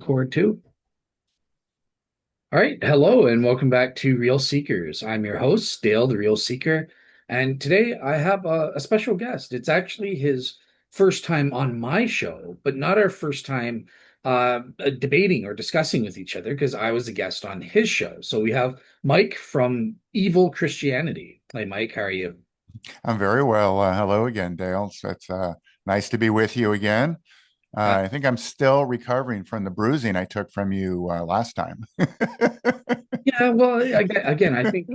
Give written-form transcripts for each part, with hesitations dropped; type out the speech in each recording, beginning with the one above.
Core 2. All right. Hello, and welcome back to Real Seekers. I'm your host, Dale, the Real Seeker. And today I have a special guest. It's actually his first time on my show, but not our first time debating or discussing with each other because I was a guest on his show. So we have Mike from Evil Christianity. Hey, Mike, how are you? I'm very well. Hello again, Dale. So it's nice to be with you again. Uh, I think I'm still recovering from the bruising I took from you last time. Yeah, well, again, I think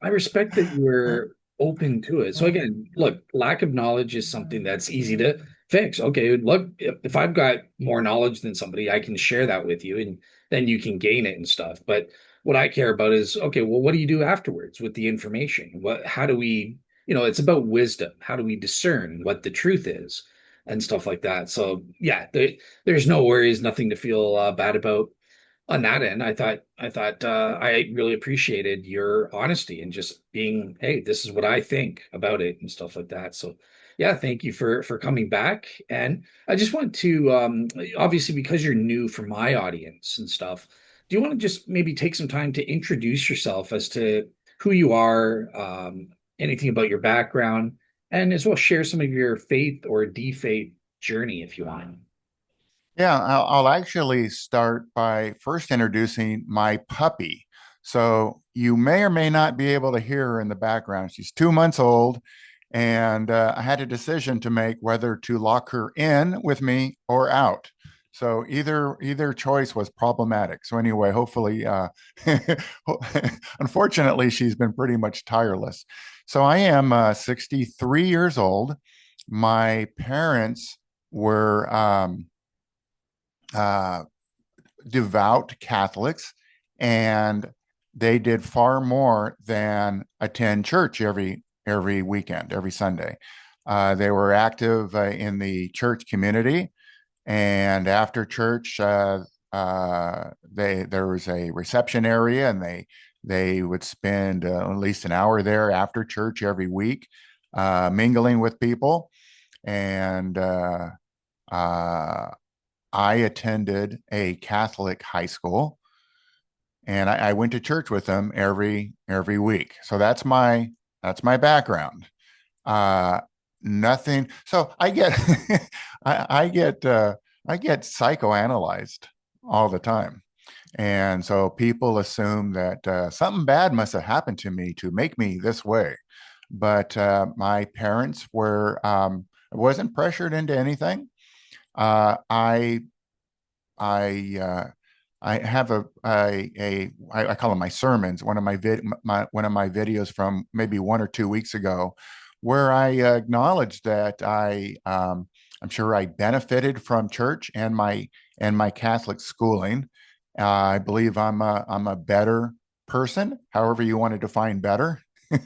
I respect that you're open to it. So again, look, lack of knowledge is something that's easy to fix. Okay, look, if I've got more knowledge than somebody, I can share that with you, and then you can gain it and stuff. But what I care about is, okay, well, what do you do afterwards with the information? How do we, it's about wisdom. How do we discern what the truth is and stuff like that? So yeah, there's no worries, nothing to feel bad about on that end. I thought I really appreciated your honesty and just being, hey, this is what I think about it and stuff like that. So yeah, thank you for coming back. And I just want to obviously because you're new for my audience and stuff, do you want to just maybe take some time to introduce yourself as to who you are, anything about your background, and as well share some of your faith or defaith journey if you want. Yeah, I'll actually start by first introducing my puppy. So you may or may not be able to hear her in the background. She's 2 months old, and I had a decision to make whether to lock her in with me or out. So either choice was problematic. So anyway, hopefully, unfortunately, she's been pretty much tireless. So I am 63 years old. My parents were uh, devout Catholics, and they did far more than attend church every weekend, every Sunday. They were active in the church community, and after church, there was a reception area, and they would spend at least an hour there after church every week, mingling with people. And uh, I attended a Catholic high school, and I went to church with them every week. So that's my background. Uh, Nothing. So I get I get psychoanalyzed all the time, and so people assume that something bad must have happened to me to make me this way. But my parents were I wasn't pressured into anything. Uh, I I I have I call them my sermons. One of my videos from maybe 1 or 2 weeks ago, where I acknowledged that I'm sure I benefited from church and my Catholic schooling. I believe I'm a better person, however you want to define better, and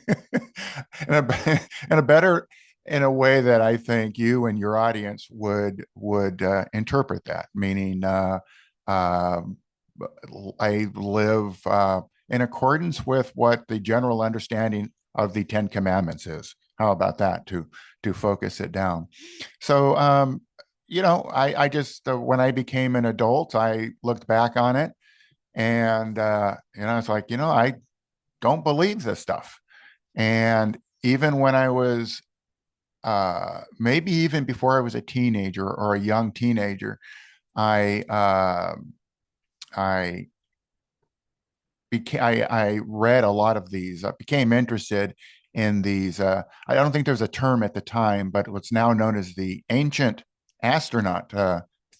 a better in a way that I think you and your audience would interpret that, meaning uh, I live in accordance with what the general understanding of the Ten Commandments is. How about that to focus it down? So I just when I became an adult, I looked back on it, and it's like, I don't believe this stuff. And even when I was maybe even before I was a teenager or a young teenager, I I I read a lot of these. I became interested in these. I don't think there was a term at the time, but what's now known as the ancient astronaut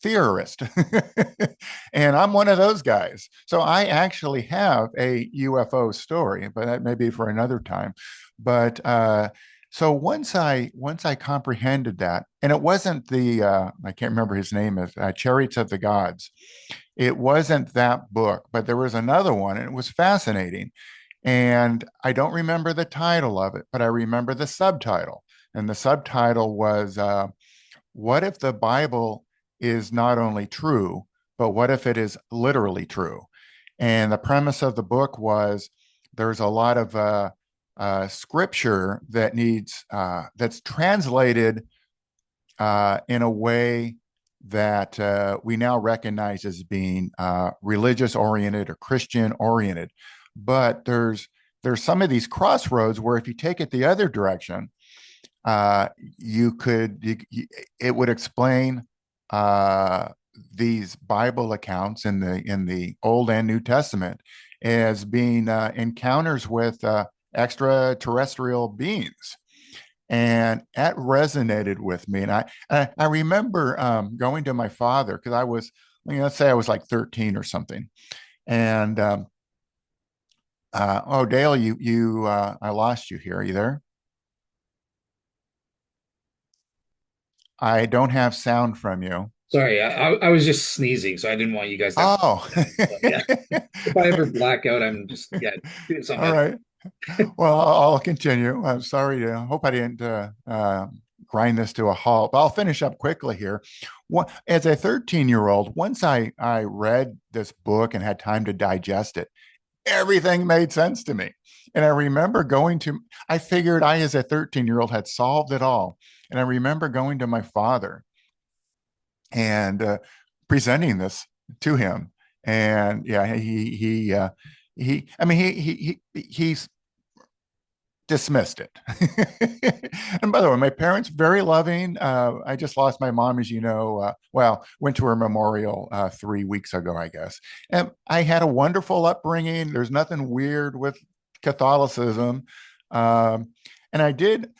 theorist. And I'm one of those guys. So I actually have a UFO story, but that may be for another time. But so once I comprehended that, and it wasn't the I can't remember his name is Chariots of the Gods. It wasn't that book, but there was another one, and it was fascinating. And I don't remember the title of it, but I remember the subtitle. And the subtitle was What if the Bible is not only true, but what if it is literally true? And the premise of the book was there's a lot of scripture that's translated in a way that we now recognize as being religious oriented or Christian oriented. But there's some of these crossroads where if you take it the other direction, uh, it would explain uh, these Bible accounts in the Old and New Testament as being encounters with extraterrestrial beings, and that resonated with me. And I remember going to my father because I was, let's say I was like 13 or something, and oh, Dale, I lost you here. Are you there? I don't have sound from you. Sorry, I was just sneezing, so I didn't want you guys to have to Oh, that. But yeah, if I ever black out, I'm just doing all something. right. Well, I'll continue. I'm sorry to, hope I didn't grind this to a halt, but I'll finish up quickly here. As a 13-year-old, once I read this book and had time to digest it, everything made sense to me. And I remember I figured I, as a 13-year-old, had solved it all. And I remember going to my father and presenting this to him. And yeah, I mean, he's dismissed it. And by the way, my parents very loving. I just lost my mom, as you know. Well, went to her memorial 3 weeks ago, I guess. And I had a wonderful upbringing. There's nothing weird with Catholicism. Um, and I did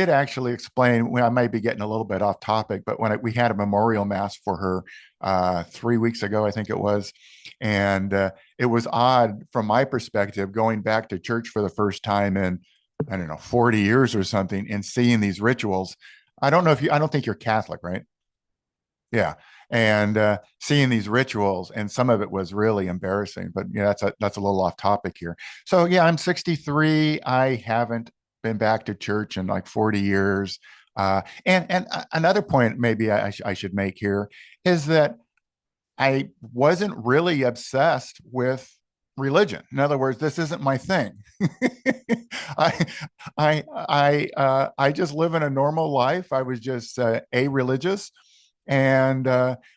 actually explain. Well, I might be getting a little bit off topic, but we had a memorial mass for her 3 weeks ago, I think it was, and it was odd from my perspective going back to church for the first time in, I don't know, 40 years or something, and seeing these rituals. I don't think you're Catholic, right? Yeah. And seeing these rituals, and some of it was really embarrassing, but yeah, that's a little off topic here. So yeah, I'm 63. I haven't been back to church in like 40 years. And another point maybe I should make here is that I wasn't really obsessed with religion. In other words, this isn't my thing. I I just live in a normal life. I was just a-religious, and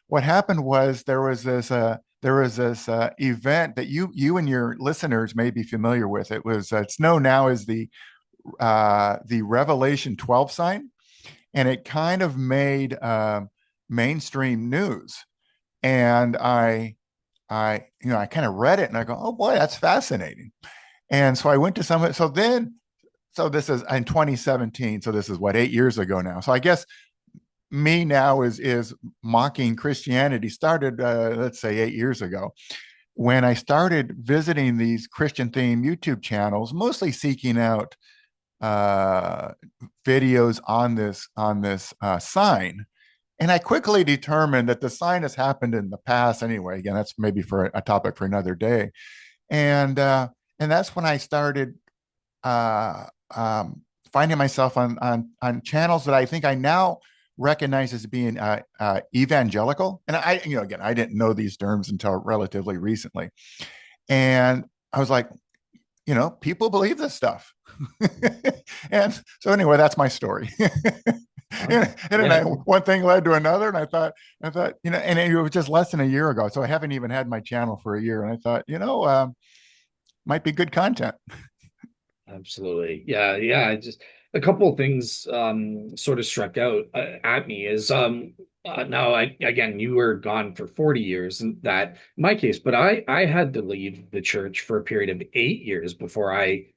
what happened was there was this event that you and your listeners may be familiar with. It's known now as the Revelation 12 sign, and it kind of made mainstream news. And I kind of read it and I go, oh boy, that's fascinating. And so I went to some, so this is in 2017. So this is what, 8 years ago now. So I guess me now is mocking Christianity started, let's say 8 years ago, when I started visiting these Christian themed YouTube channels, mostly seeking out uh, videos on this sign. And I quickly determined that the sign has happened in the past anyway. Again, that's maybe for a topic for another day. And that's when I started uh, um, finding myself on channels that I think I now recognize as being evangelical. And again, I didn't know these terms until relatively recently. And I was like, people believe this stuff. And so anyway, that's my story. And then Yeah, one thing led to another, and I thought, and it was just less than a year ago, so I haven't even had my channel for a year, and I thought, might be good content. absolutely. Yeah. I just a couple of things sort of struck out at me is now I again you were gone for 40 years in that in my case, but I had to leave the church for a period of 8 years before I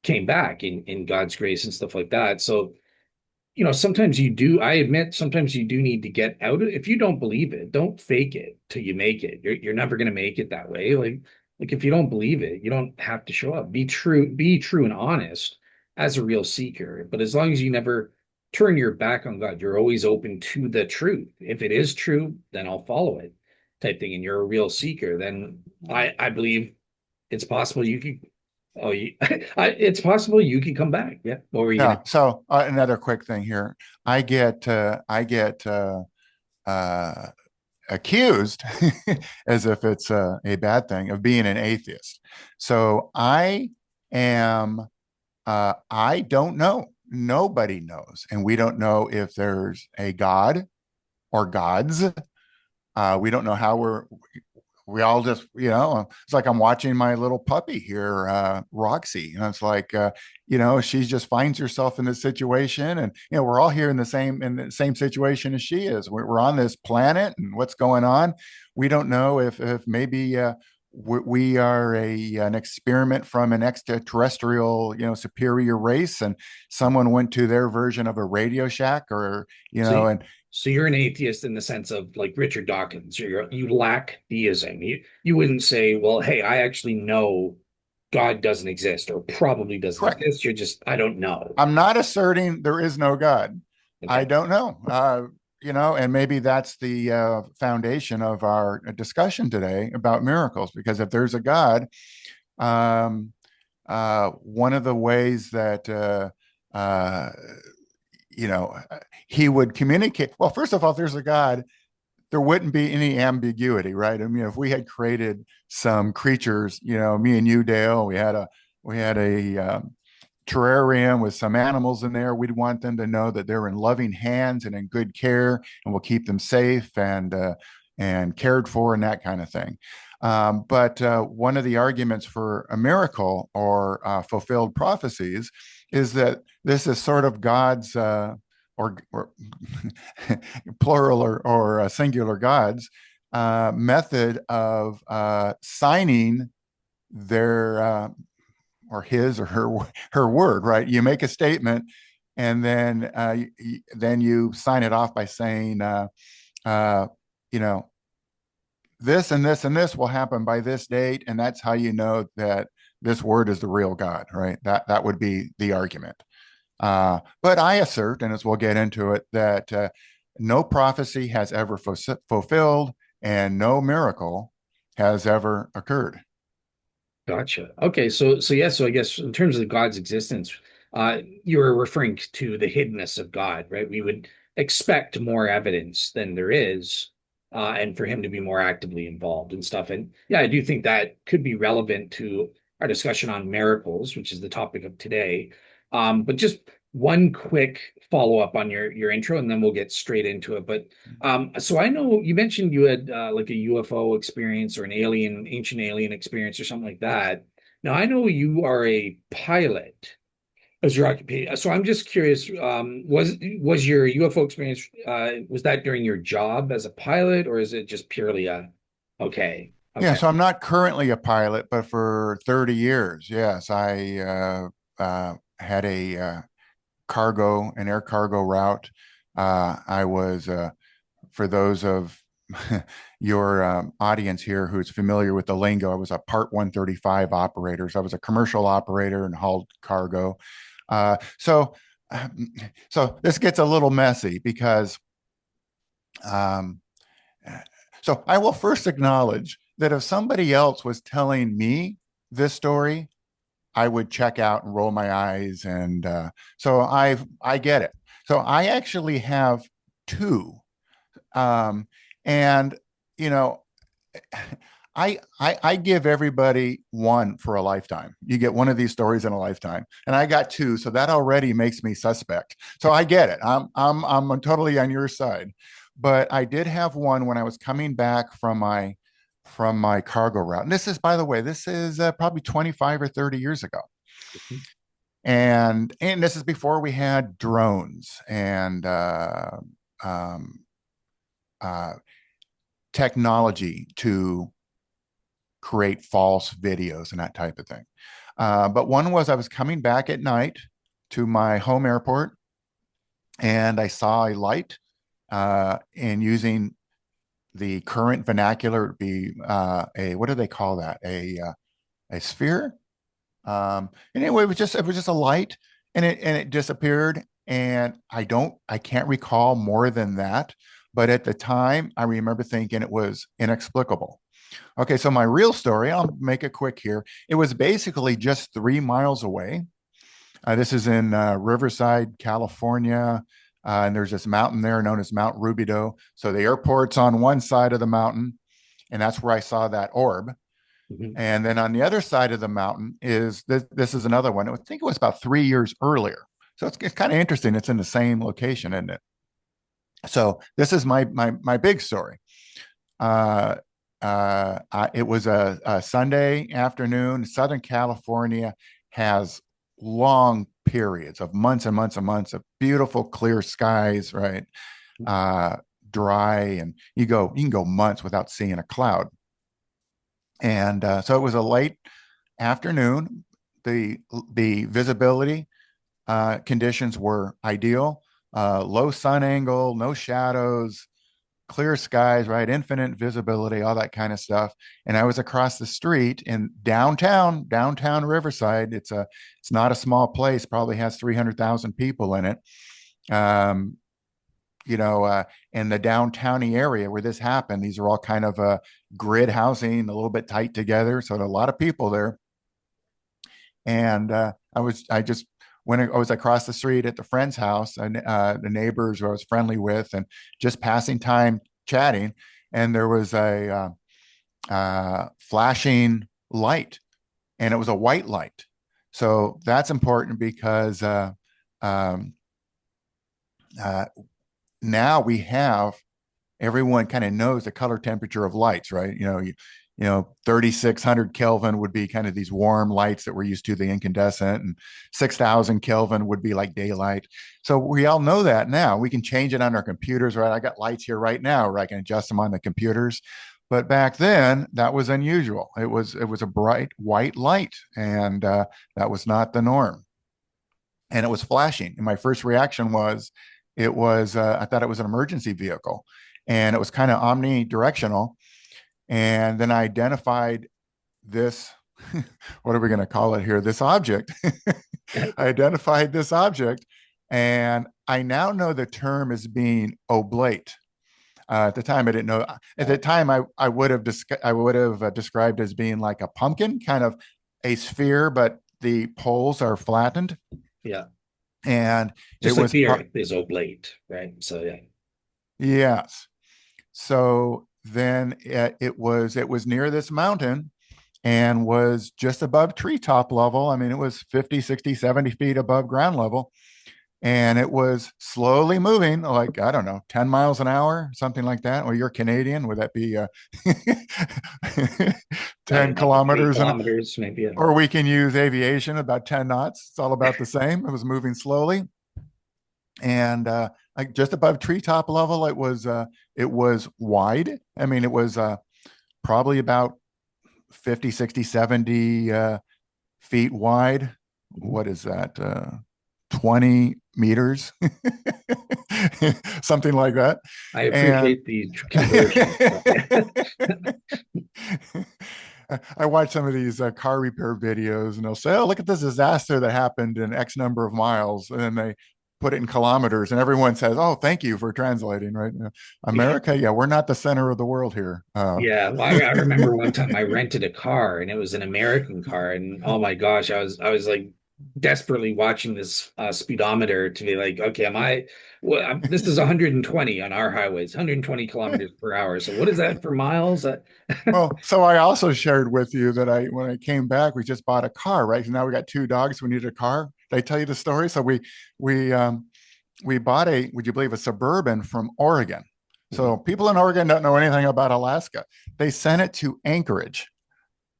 came back in God's grace and stuff like that. So sometimes you do, I admit, sometimes you do need to get out of it. If you don't believe it, don't fake it till you make it. You're never going to make it that way. Like if you don't believe it, you don't have to show up. Be true and honest as a real seeker. But as long as you never turn your back on God, you're always open to the truth. If it is true, then I'll follow it type thing. And you're a real seeker, then I believe it's possible you could, it's possible you could come back. Yeah. What were you Yeah. going to? So another quick thing here, I get uh, accused, as if it's a bad thing, of being an atheist. So I don't know. Nobody knows, and we don't know if there's a God or gods. We don't know how we all just, it's like I'm watching my little puppy here, Roxy. And it's like, she just finds herself in this situation. And, we're all here in the same situation as she is. We're on this planet, and what's going on. We don't know if maybe we are an experiment from an extraterrestrial, superior race, and someone went to their version of a Radio Shack, or, So, and so you're an atheist in the sense of like Richard Dawkins. You lack theism. You wouldn't say, well, hey, I actually know God doesn't exist or probably doesn't correct. exist. You're just, I don't know. I'm not asserting there is no God. I Okay. don't know. And maybe that's the foundation of our discussion today about miracles, because if there's a God, um, one of the ways that, uh, you know, he would communicate. Well, first of all, if there's a God, there wouldn't be any ambiguity, right? I mean, if we had created some creatures, me and you, Dale, we had a terrarium with some animals in there. We'd want them to know that they're in loving hands and in good care, and we'll keep them safe and cared for, and that kind of thing. But one of the arguments for a miracle or fulfilled prophecies is that this is sort of God's or plural or singular God's method of signing their or his or her word, right? You make a statement, and then you sign it off by saying, uh, you know, this and this and this will happen by this date, and that's how you know that this word is the real God, right? That would be the argument. But I assert, and as we'll get into it, that no prophecy has ever fulfilled, and no miracle has ever occurred. Gotcha. Okay, so yeah, so I guess in terms of God's existence, you were referring to the hiddenness of God, right? We would expect more evidence than there is, and for him to be more actively involved and stuff. And yeah, I do think that could be relevant to our discussion on miracles, which is the topic of today. But just one quick follow-up on your intro, and then we'll get straight into it. But so I know you mentioned you had like a UFO experience or an ancient alien experience or something like that. Now I know you are a pilot as your occupation. So I'm just curious, was your UFO experience was that during your job as a pilot, or is it just purely a okay, Yeah, okay. so I'm not currently a pilot, but for 30 years, yes, I had a an air cargo route. I was, for those of your audience here who's familiar with the lingo, I was a Part 135 operator. So I was a commercial operator and hauled cargo. Uh, so, so this gets a little messy because, um, so I will first acknowledge that if somebody else was telling me this story, I would check out and roll my eyes, and so I get it. So I actually have two, and you know, I give everybody one for a lifetime. You get one of these stories in a lifetime, and I got two, so that already makes me suspect. So I get it. I'm totally on your side, but I did have one when I was coming back from my cargo route. And this is, by the way, this is probably 25 or 30 years ago. And this is before we had drones and um, uh, technology to create false videos and that type of thing. But one was I was coming back at night to my home airport, and I saw a light, and using the current vernacular, it'd be a, what do they call that? A sphere. Anyway, it was just a light, and it disappeared. And I can't recall more than that. But at the time, I remember thinking it was inexplicable. Okay, so my real story, I'll make it quick here. It was basically just 3 miles away. This is in Riverside, California. And there's this mountain there known as Mount Rubidoux. So the airport's on one side of the mountain, and that's where I saw that orb. Mhm. And then on the other side of the mountain is this is another one. I think it was about 3 years earlier. So it's kind of interesting. It's in the same location, isn't it? So this is my big story. Uh, it was a Sunday afternoon. Southern California has long periods of months and months and months of beautiful clear skies, right? Uh, Dry, and you can go months without seeing a cloud. And so it was a late afternoon. The the visibility conditions were ideal. Low sun angle, no shadows, clear skies, right? Infinite visibility, all that kind of stuff. And I was across the street in downtown Riverside. It's not a small place. Probably has 300,000 people in it. Um, you know, in the downtowny area where this happened, these are all kind of grid housing, a little bit tight together. So a lot of people there. And I just when I was across the street at the friend's house, and the neighbors who I was friendly with, and just passing time chatting, and there was a flashing light, and it was a white light. So that's important because um, uh, now we have everyone kind of knows the color temperature of lights, right? You know, 3,600 Kelvin would be kind of these warm lights that we're used to, the incandescent, and 6,000 Kelvin would be like daylight. So we all know that now. We can change it on our computers, right? I got lights here right now where I can adjust them on the computers. But back then, that was unusual. It was a bright white light, and that was not the norm. And it was flashing. And my first reaction was, I thought it was an emergency vehicle, and it was kind of omnidirectional. And then I identified this, what are we going to call it here? This object. I identified this object, and I now know the term as being oblate. At the time, I didn't know. At the time, I would have described as being like a pumpkin, kind of a sphere, but the poles are flattened. Yeah. And it Just like was the Earth is oblate, right? So yeah. yes. So then it was near this mountain and was just above treetop level. I mean, it was 50, 60, 70 feet above ground level. And it was slowly moving, like, I don't know, 10 miles an hour, something like that. Well, you're Canadian. Would that be I 10 don't know, 20 kilometers? kilometers, maybe. I don't Or know. we can use aviation, about 10 knots. It's all about the same. It was moving slowly. And like just above treetop level, it was wide. I mean, it was probably about 50, 60, 70 feet wide. Mhm. What is that? 20 meters, something like that. I And appreciate the conversion. So, yeah. I watch some of these car repair videos, and they'll say, "Oh, look at this disaster that happened in X number of miles," and then they put it in kilometers, and everyone says, "Oh, thank you for translating." Right? America, yeah, we're not the center of the world here. Yeah, well, I remember one time I rented a car and it was an American car, and oh my gosh, I was like desperately watching this speedometer to be like, okay, am I? Well, this is 120 on our highways, 120 kilometers per hour. So what is that for miles? Well, so I also shared with you that when I came back, we just bought a car, right? So now we got two dogs. We needed a car. Did I tell you the story? So we we bought would you believe, a Suburban from Oregon. Mhm. So people in Oregon don't know anything about Alaska. They sent it to Anchorage.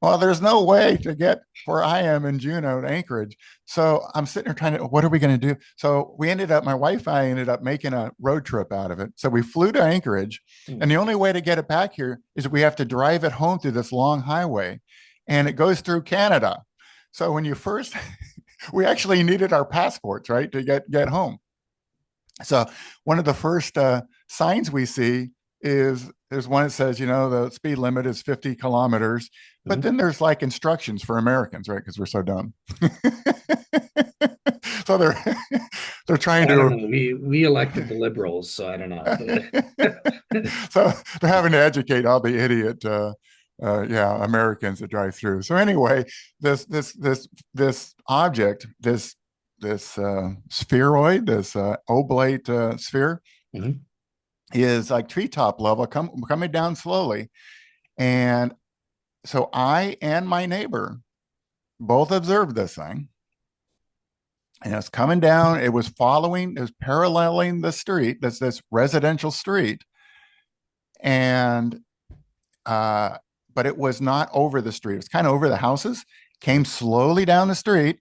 Well, there's no way to get where I am in Juneau to Anchorage. So I'm sitting there trying to, what are we going to do? So my wife and I ended up making a road trip out of it. So we flew to Anchorage. And the only way to get it back here is we have to drive it home through this long highway. And it goes through Canada. So when you first, we actually needed our passports, right, to get home. So one of the first signs we see is one that says, you know, the speed limit is 50 kilometers, but Mhm. then there's like instructions for Americans, right? Because we're so dumb. So they're trying I don't to know. We elected the liberals, so I don't know. so they're having to educate all the idiot yeah, Americans that drive through. So anyway, this object, this spheroid, this oblate sphere, Mhm. is like treetop level, coming down slowly. And so I and my neighbor both observed this thing. And it's coming down. It was paralleling the street, this residential street. And but it was not over the street. It was kind of over the houses, came slowly down the street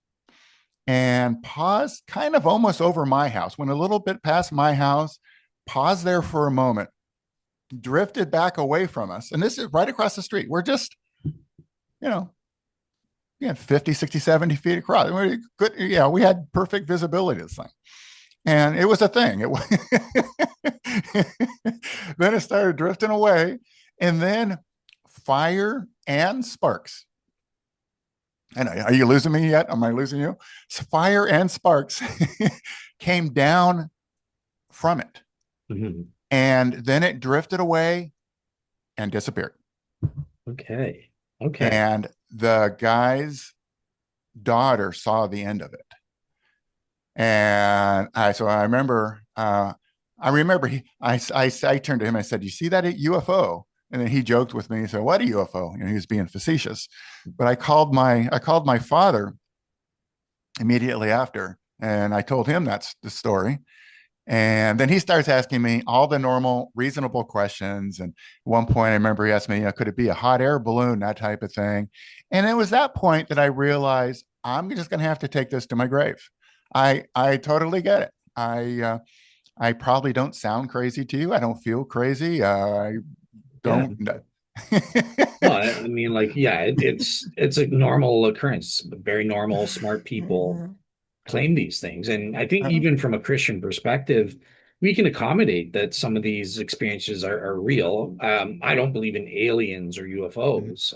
and paused kind of almost over my house. Went a little bit past my house, paused there for a moment, drifted back away from us. And this is right across the street. We're just, you know, 50, 60, 70 feet across. We had perfect visibility of this thing. And it was a thing. It was then it started drifting away, and then fire and sparks. And are you losing me yet? Am I losing you? So fire and sparks came down from it. Mm-hmm. And then it drifted away and disappeared. Okay. And the guy's daughter saw the end of it. And I remember I turned to him, I said, "You see that UFO?" And then he joked with me. He said, "What a UFO?" He was being facetious. But I called my father immediately after, and I told him that's the story. And then he starts asking me all the normal, reasonable questions. And at one point, I remember he asked me, could it be a hot air balloon, that type of thing. And it was that point that I realized I'm just going to have to take this to my grave. I totally get it. I probably don't sound crazy to you. I don't feel crazy. I don't. Yeah. No, I mean, it's a normal occurrence. Very normal, smart people claim these things. And I think even from a Christian perspective, we can accommodate that some of these experiences are real. I don't believe in aliens or UFOs.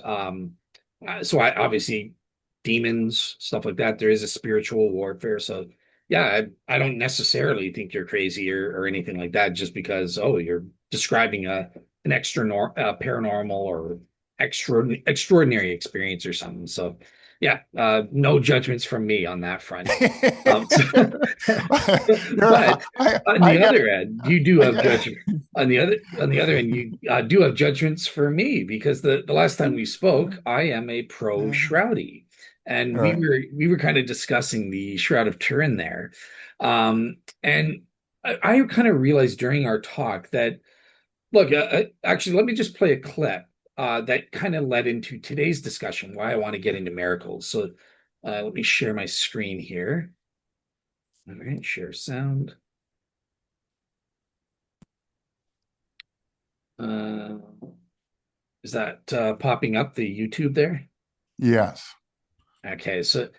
So I obviously demons, stuff like that. There is a spiritual warfare. So yeah, I don't necessarily think you're crazy or anything like that just because, you're describing an paranormal or extraordinary experience or something. So yeah, no judgments from me on that front. But on the other end, you do have judgment. On the other end, you do have judgments for me because the last time we spoke, I am a pro Shroudy, and we were kind of discussing the Shroud of Turin there, and I kind of realized during our talk that look, actually, let me just play a clip that kind of led into today's discussion, why I want to get into miracles. So let me share my screen here. All right, share sound. Is that popping up the YouTube there? Yes. Okay, so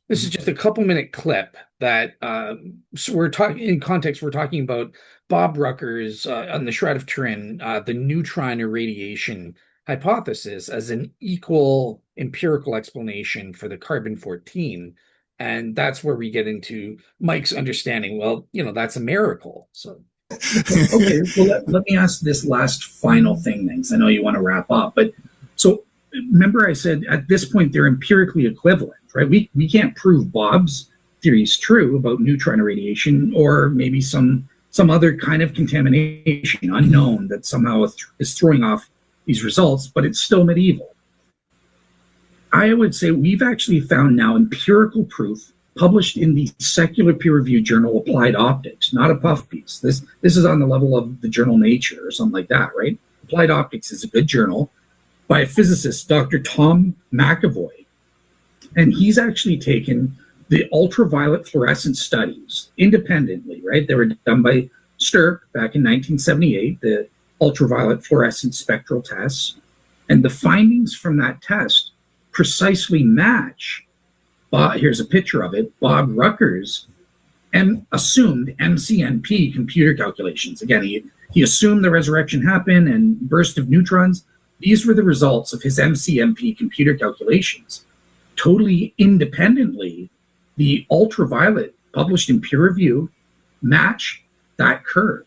this is just a couple-minute clip that so we're talking in context. We're talking about Bob Rucker's on the Shroud of Turin, the neutron irradiation hypothesis as an equal empirical explanation for the carbon-14, and that's where we get into Mike's understanding. Well, that's a miracle. So okay, well, let me ask this last final thing then, because I know you want to wrap up. But so remember I said at this point they're empirically equivalent, right? We can't prove Bob's theory is true about neutron irradiation or maybe some other kind of contamination unknown that somehow is throwing off these results, but it's still medieval. I would say we've actually found now empirical proof published in the secular peer-reviewed journal Applied Optics, not a puff piece. This is on the level of the journal Nature or something like that, right? Applied Optics is a good journal by a physicist, Dr. Tom McAvoy. And he's actually taken the ultraviolet fluorescence studies independently, right? They were done by Stirk back in 1978, the ultraviolet fluorescence spectral tests. And the findings from that test precisely match, here's a picture of it, Bob Rucker's assumed MCNP computer calculations. Again, he assumed the resurrection happened and burst of neutrons. These were the results of his MCNP computer calculations. Totally independently, the ultraviolet published in peer review match that curve.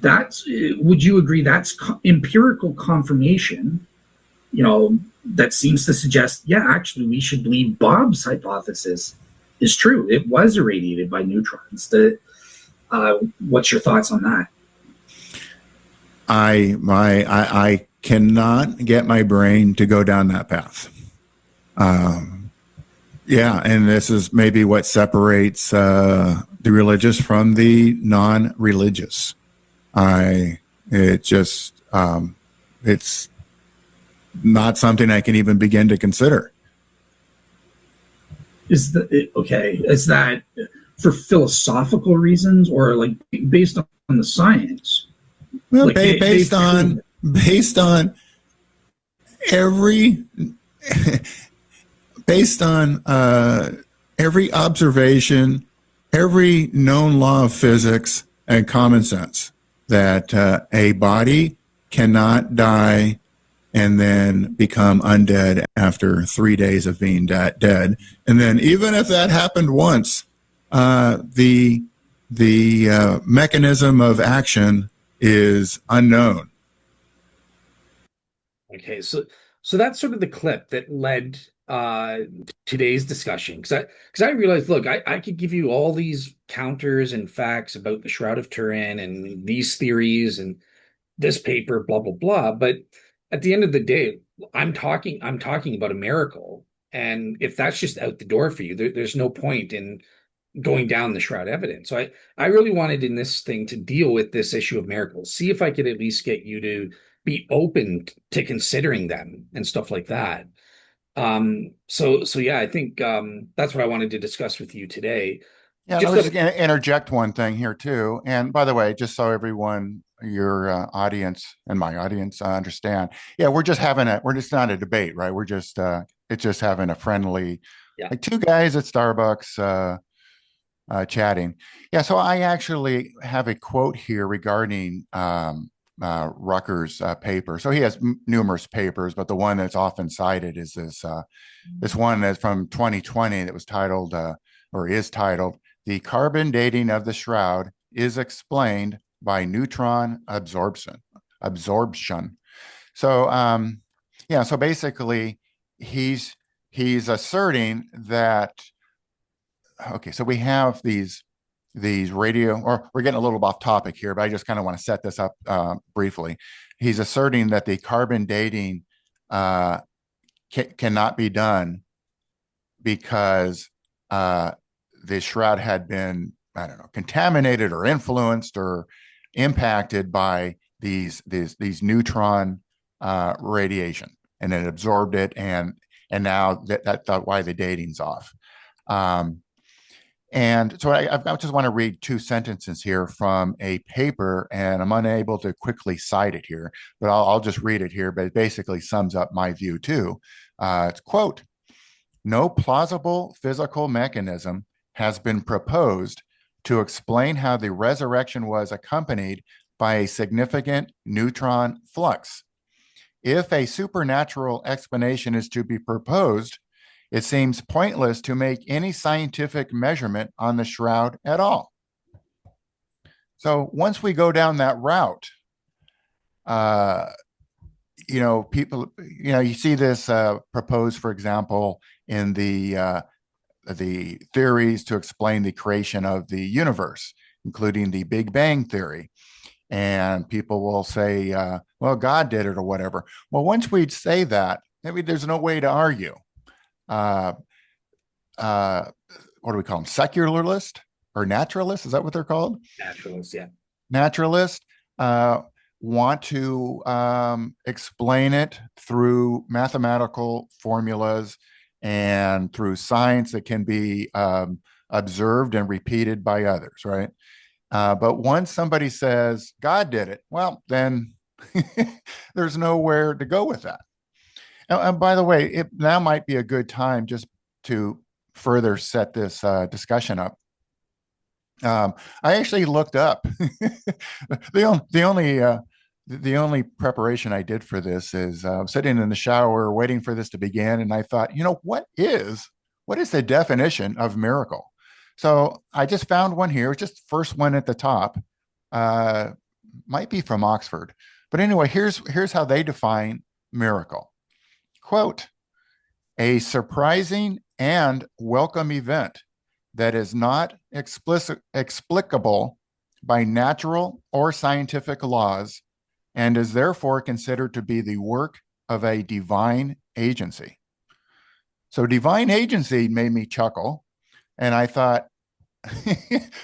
Would you agree that's empirical confirmation, that seems to suggest, yeah, actually we should believe Bob's hypothesis is true. It was irradiated by neutrons. What's your thoughts on that? I cannot get my brain to go down that path. Yeah, and this is maybe what separates the religious from the non-religious. It's not something I can even begin to consider. Is that for philosophical reasons, or like based on the science? Well, Like based on every based on every observation, every known law of physics and common sense, that a body cannot die and then become undead after 3 days of being dead. And then even if that happened once, the mechanism of action is unknown. Okay, so that's sort of the clip that led today's discussion, because I realized, look, I could give you all these counters and facts about the Shroud of Turin and these theories and this paper, blah blah blah. But at the end of the day, I'm talking about a miracle. And if that's just out the door for you, there's no point in going down the shroud evidence. So I really wanted in this thing to deal with this issue of miracles, see if I could at least get you to be open to considering them and stuff like that. So yeah, I think that's what I wanted to discuss with you today. Yeah, I Just was that, just going to interject one thing here too. And by the way, just so everyone, your audience and my audience understand, yeah, we're just not a debate, right? It's just having a friendly, yeah. like two guys at Starbucks chatting. Yeah, so I actually have a quote here regarding Rucker's paper. So he has numerous papers, but the one that's often cited is this one that's from 2020 that was titled or is titled "The Carbon Dating of the Shroud is Explained by Neutron Absorption." So yeah, so basically he's asserting that, okay, so we have these radio, or we're getting a little off topic here, but I just kind of want to set this up briefly. He's asserting that the carbon dating cannot be done because the shroud had been, I don't know, contaminated or influenced or impacted by these neutron radiation, and it absorbed it, and now that's why the dating's off. And so I just want to read two sentences here from a paper, and I'm unable to quickly cite it here, but I'll just read it here. But it basically sums up my view too. It's quote, "No plausible physical mechanism has been proposed to explain how the resurrection was accompanied by a significant neutron flux. If a supernatural explanation is to be proposed, it seems pointless to make any scientific measurement on the shroud at all." So once we go down that route, people, you see this proposed, for example, in the theories to explain the creation of the universe, including the Big Bang theory. And people will say, well, God did it or whatever. Well, once we'd say that, maybe there's no way to argue. What do we call them? Secularist or naturalist? Is that what they're called? Naturalist, yeah. Naturalist want to explain it through mathematical formulas and through science that can be observed and repeated by others, right? But once somebody says God did it, well, then there's nowhere to go with that. And by the way, it now might be a good time just to further set this discussion up. I actually looked up the only preparation I did for this is sitting in the shower waiting for this to begin, and I thought, what is the definition of miracle? So I just found one here, just the first one at the top. Might be from Oxford, but anyway, here's how they define miracle. Quote, "A surprising and welcome event that is not explicable by natural or scientific laws and is therefore considered to be the work of a divine agency." So divine agency made me chuckle. And I thought,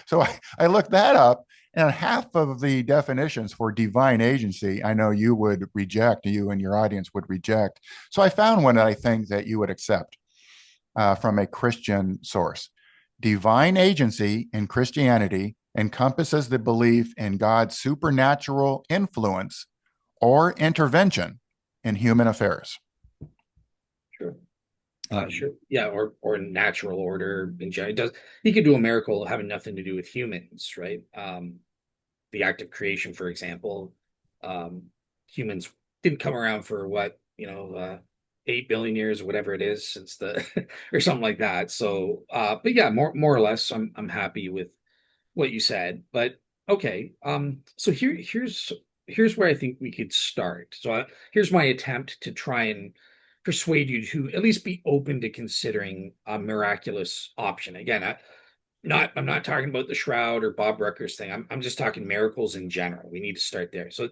so I looked that up, And half of the definitions for divine agency, I know you would reject, you and your audience would reject. So I found one that I think that you would accept from a Christian source. Divine agency in Christianity encompasses the belief in God's supernatural influence or intervention in human affairs. Sure. Sure. Yeah, or natural order in general. It does he could do a miracle having nothing to do with humans, right? The act of creation, for example. Humans didn't come around for what, 8 billion years or whatever it is since the or something like that. So but yeah, more or less I'm happy with what you said. But okay, so here's where I think we could start. So here's my attempt to try and persuade you to at least be open to considering a miraculous option. Again, I'm not talking about the Shroud or Bob Rucker's thing. I'm just talking miracles in general. We need to start there. So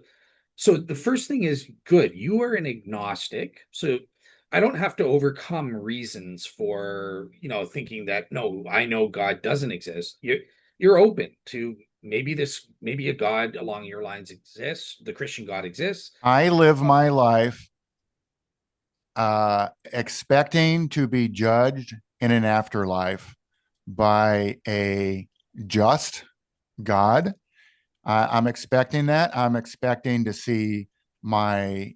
the first thing is good. You are an agnostic. So I don't have to overcome reasons for, thinking that no, I know God doesn't exist. You're open to maybe a God along your lines exists. The Christian God exists. I live my life expecting to be judged in an afterlife by a just God. I'm expecting that. I'm expecting to see my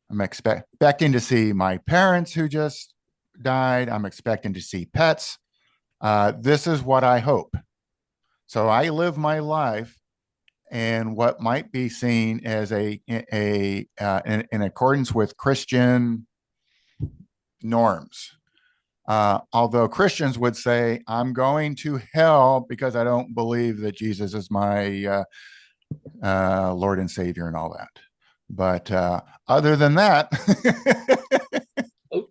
I'm expecting to see my parents who just died. I'm expecting to see pets. This is what I hope. So I live my life in what might be seen as in accordance with Christian norms. Although Christians would say, I'm going to hell because I don't believe that Jesus is my Lord and Savior and all that. But other than that,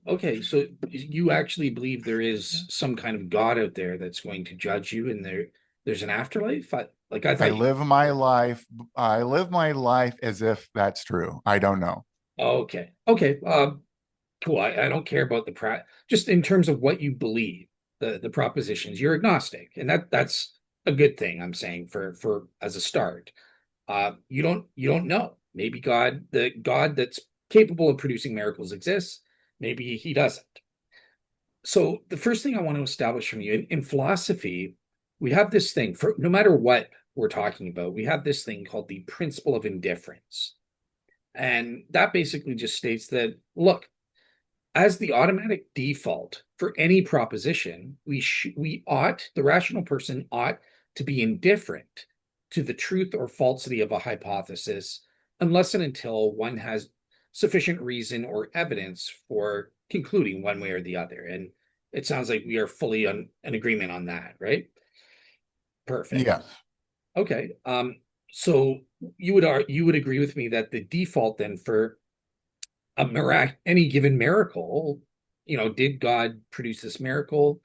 Okay, so you actually believe there is some kind of God out there that's going to judge you, and there's an afterlife? I I thought you. live my life. I live my life as if that's true. I don't know. Okay, okay, cool. I don't care about just in terms of what you believe, the propositions. You're agnostic, and that's a good thing. I'm saying for as a start. You don't know. Maybe the God that's capable of producing miracles exists. Maybe he doesn't. So the first thing I want to establish from you in philosophy, we have this thing for no matter what we're talking about, we have this thing called the principle of indifference. And that basically just states that, look, as the automatic default for any proposition, the rational person ought to be indifferent to the truth or falsity of a hypothesis, unless and until one has sufficient reason or evidence for concluding one way or the other. And it sounds like we are fully on an agreement on that, right? Perfect. Yes. Okay. So you would agree with me that the default then for any given miracle, did God produce this miracle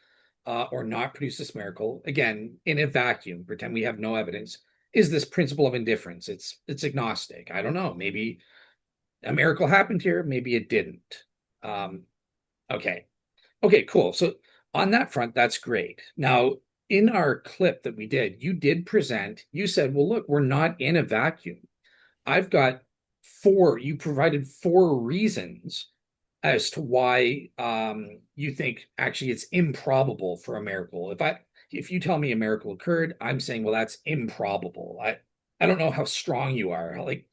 or not produce this miracle? Again, in a vacuum, pretend we have no evidence. Is this principle of indifference? It's agnostic. I don't know. Maybe a miracle happened here. Maybe it didn't. Um, okay. Okay, cool. So on that front, that's great. Now, in our clip that we did, you said, well, look, we're not in a vacuum. I've got you provided four reasons as to why you think actually it's improbable for a miracle. If you tell me a miracle occurred, I'm saying, well, that's improbable. I don't know how strong you are. Like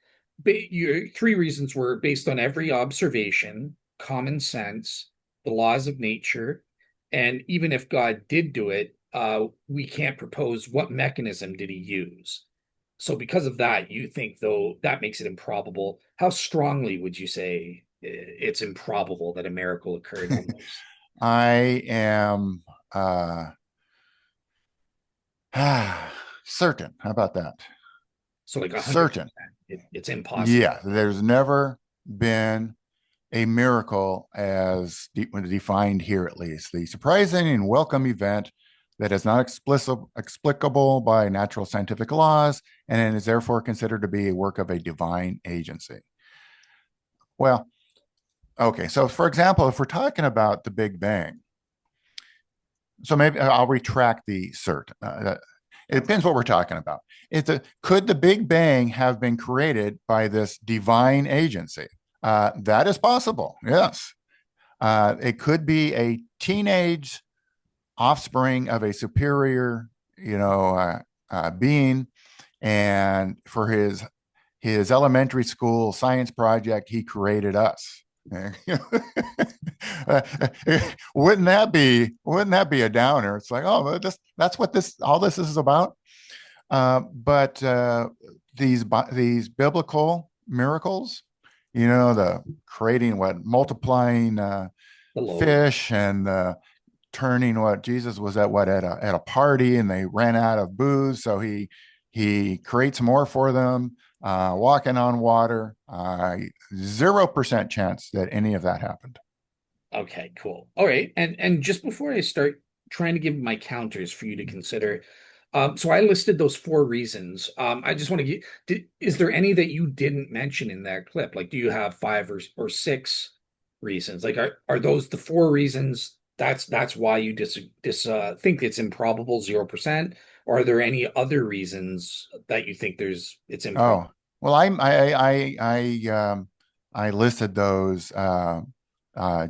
your three reasons were based on every observation, common sense, the laws of nature, and even if God did do it, we can't propose what mechanism did he use. So because of that, you think though that makes it improbable. How strongly would you say it's improbable that a miracle occurred on those? I am certain. How about that? So like Certain. 100%, it's impossible. Yeah, there's never been a miracle as defined here, at least. The surprising and welcome event that is not explicable by natural scientific laws and is therefore considered to be a work of a divine agency. Well, okay. So, for example, if we're talking about the Big Bang, so maybe I'll retract the cert. It depends what we're talking about. Could the Big Bang have been created by this divine agency? That is possible. Yes. It could be a teenage offspring of a superior, being, and for his elementary school science project, he created us. Wouldn't that be a downer? It's like, oh, that's what all this is about. But these biblical miracles, the creating, multiplying The loaves. fish, and turning, what Jesus was at a party, and they ran out of booze, so he creates more for them, walking on water. 0% chance that any of that happened. Okay, cool. All right. And just before I start trying to give my counters for you to consider, so I listed those four reasons. I just want to is there any that you didn't mention in that clip? Like, do you have five or six reasons? Like, are those the four reasons? That's why you think it's improbable 0%? Or are there any other reasons that you think it's improbable? Oh, well, I listed those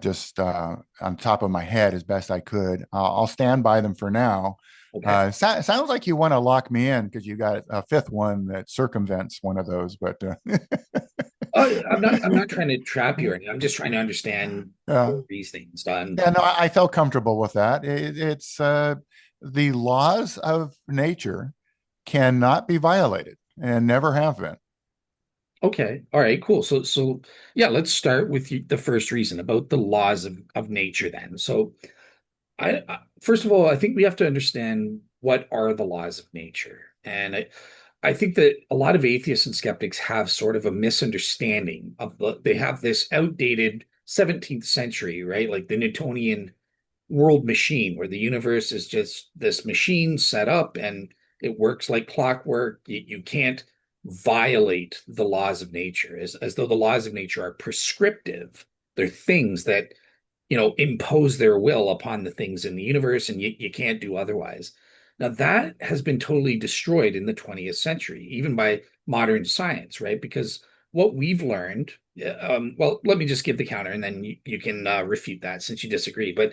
just on top of my head as best I could. I'll stand by them for now. Okay. Sounds like you want to lock me in because you got a fifth one that circumvents one of those, but I'm not trying to trap you or anything. I'm just trying to understand yeah. your reasonings done. Yeah, no, I felt comfortable with that. It's the laws of nature cannot be violated and never have been. Okay. All right, cool. So yeah, let's start with the first reason about the laws of nature then. So first of all, I think we have to understand what are the laws of nature. And I think that a lot of atheists and skeptics have sort of a misunderstanding they have this outdated 17th century, right? Like the Newtonian world machine, where the universe is just this machine set up and it works like clockwork. You can't violate the laws of nature, as though the laws of nature are prescriptive. They're things that impose their will upon the things in the universe, and you can't do otherwise. Now, that has been totally destroyed in the 20th century, even by modern science, right? Because what we've learned, well, let me just give the counter and then you can refute that since you disagree. But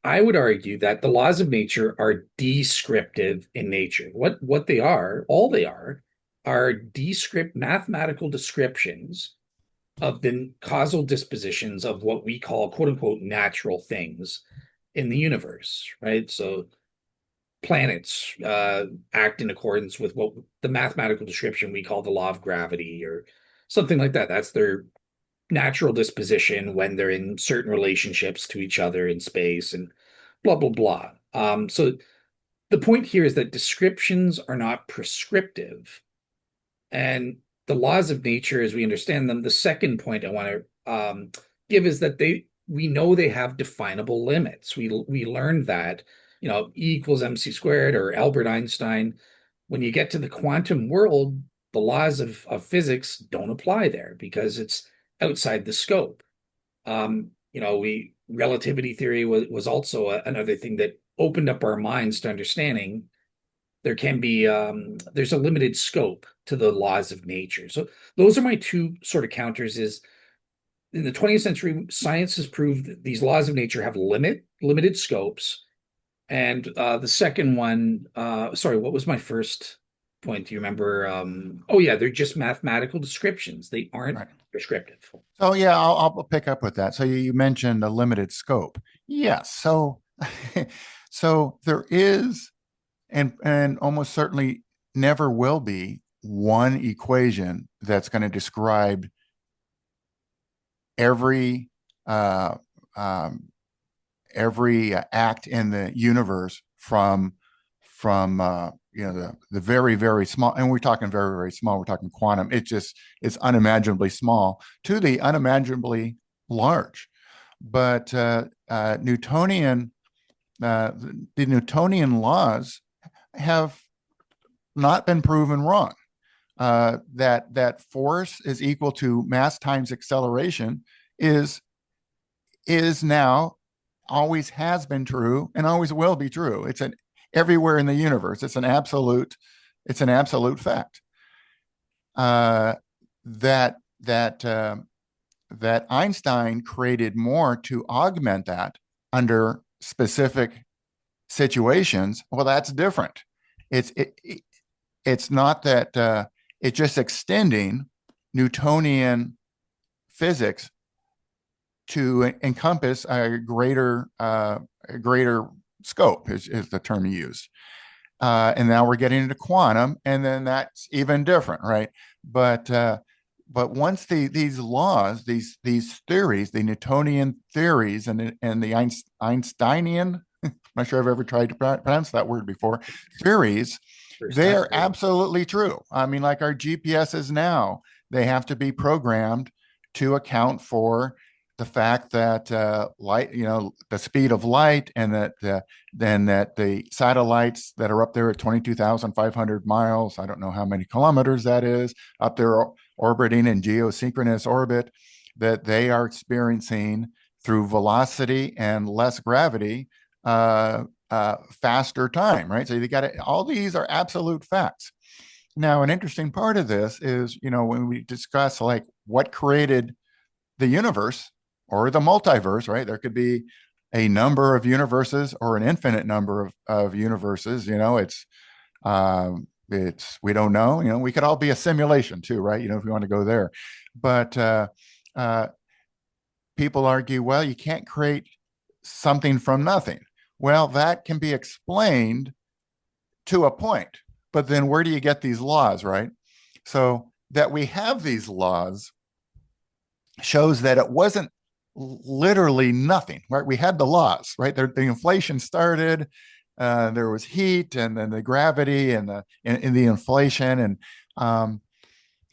I would argue that the laws of nature are descriptive in nature. What they are, all they are descript mathematical descriptions of the causal dispositions of what we call quote unquote natural things in the universe, right? So planets act in accordance with what the mathematical description we call the law of gravity or something like that. That's their natural disposition when they're in certain relationships to each other in space and blah, blah, blah. So the point here is that descriptions are not prescriptive. And the laws of nature, as we understand them, the second point I want to give is that we know they have definable limits. We learned that, E equals mc squared or Albert Einstein. When you get to the quantum world, the laws of physics don't apply there because it's outside the scope. Relativity theory was also another thing that opened up our minds to understanding there's a limited scope to the laws of nature. So those are my two sort of counters. Is in the 20th century, science has proved that these laws of nature have limited scopes. And the second one, sorry, what was my first point? Do you remember? Oh yeah, they're just mathematical descriptions. They aren't Right. prescriptive. So yeah, I'll pick up with that. So you mentioned a limited scope. Yes. So so there is, and almost certainly never will be, one equation that's going to describe every uh, um, every act in the universe from the very, very small, and we're talking very, very small, we're talking quantum. It's unimaginably small to the unimaginably large. But Newtonian the Newtonian laws have not been proven wrong. That force is equal to mass times acceleration is now, always has been true, and always will be true. everywhere in the universe. It's an absolute fact. That that that Einstein created more to augment that under specific situations. Well, that's different. It's it's not that it's just extending Newtonian physics to encompass a greater scope is the term used. And now we're getting into quantum, and then that's even different, right? But once these laws, these theories, the Newtonian theories, and the Einsteinian, I'm not sure I've ever tried to pronounce that word before, theories, First they time. are absolutely true. I mean, like our GPSs now, they have to be programmed to account for the fact that light, the speed of light, and that the satellites that are up there at 22,500 miles, I don't know how many kilometers that is, up there orbiting in geosynchronous orbit, that they are experiencing through velocity and less gravity, faster time, right? So you got it. All these are absolute facts. Now, an interesting part of this is, when we discuss like what created the universe or the multiverse, right? There could be a number of universes or an infinite number of universes. We don't know. We could all be a simulation too, right? If we want to go there, but uh, people argue, well, you can't create something from nothing. Well, that can be explained to a point, but then where do you get these laws, right? So that we have these laws shows that it wasn't literally nothing, right? We had the laws, right? The inflation started, there was heat, and then the gravity, and the inflation,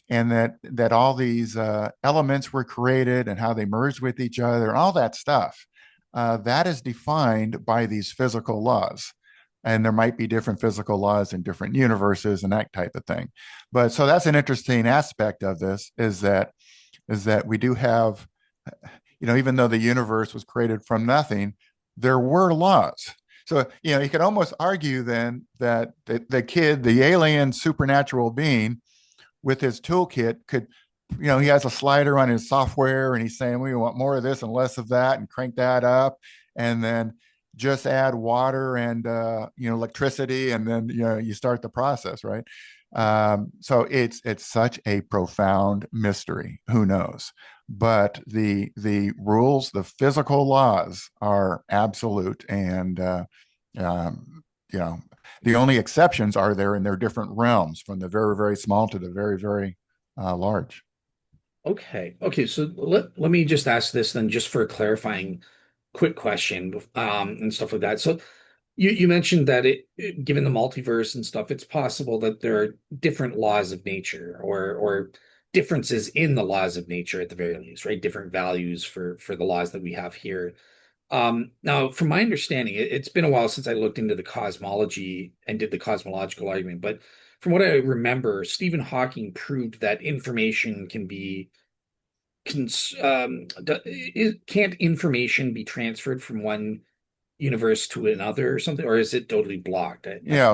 and that all these elements were created, and how they merged with each other, and all that stuff. That is defined by these physical laws. And there might be different physical laws in different universes and that type of thing. But so that's an interesting aspect of this, is that we do have, even though the universe was created from nothing, there were laws. So, you could almost argue then that the alien supernatural being with his toolkit could, he has a slider on his software, and he's saying, we want more of this and less of that, and crank that up, and then just add water and, electricity, and then, you start the process, right? So it's such a profound mystery. Who knows? But the rules, the physical laws, are absolute, and the only exceptions are there in their different realms, from the very, very small to the very, very large. Okay. So let me just ask this then, just for a clarifying quick question, and stuff like that. So you mentioned that given the multiverse and stuff, it's possible that there are different laws of nature, or differences in the laws of nature at the very least, right? Different values for the laws that we have here. Now, from my understanding, it's been a while since I looked into the cosmology and did the cosmological argument, but from what I remember, Stephen Hawking proved that information can be can't information be transferred from one universe to another or something, or is it totally blocked?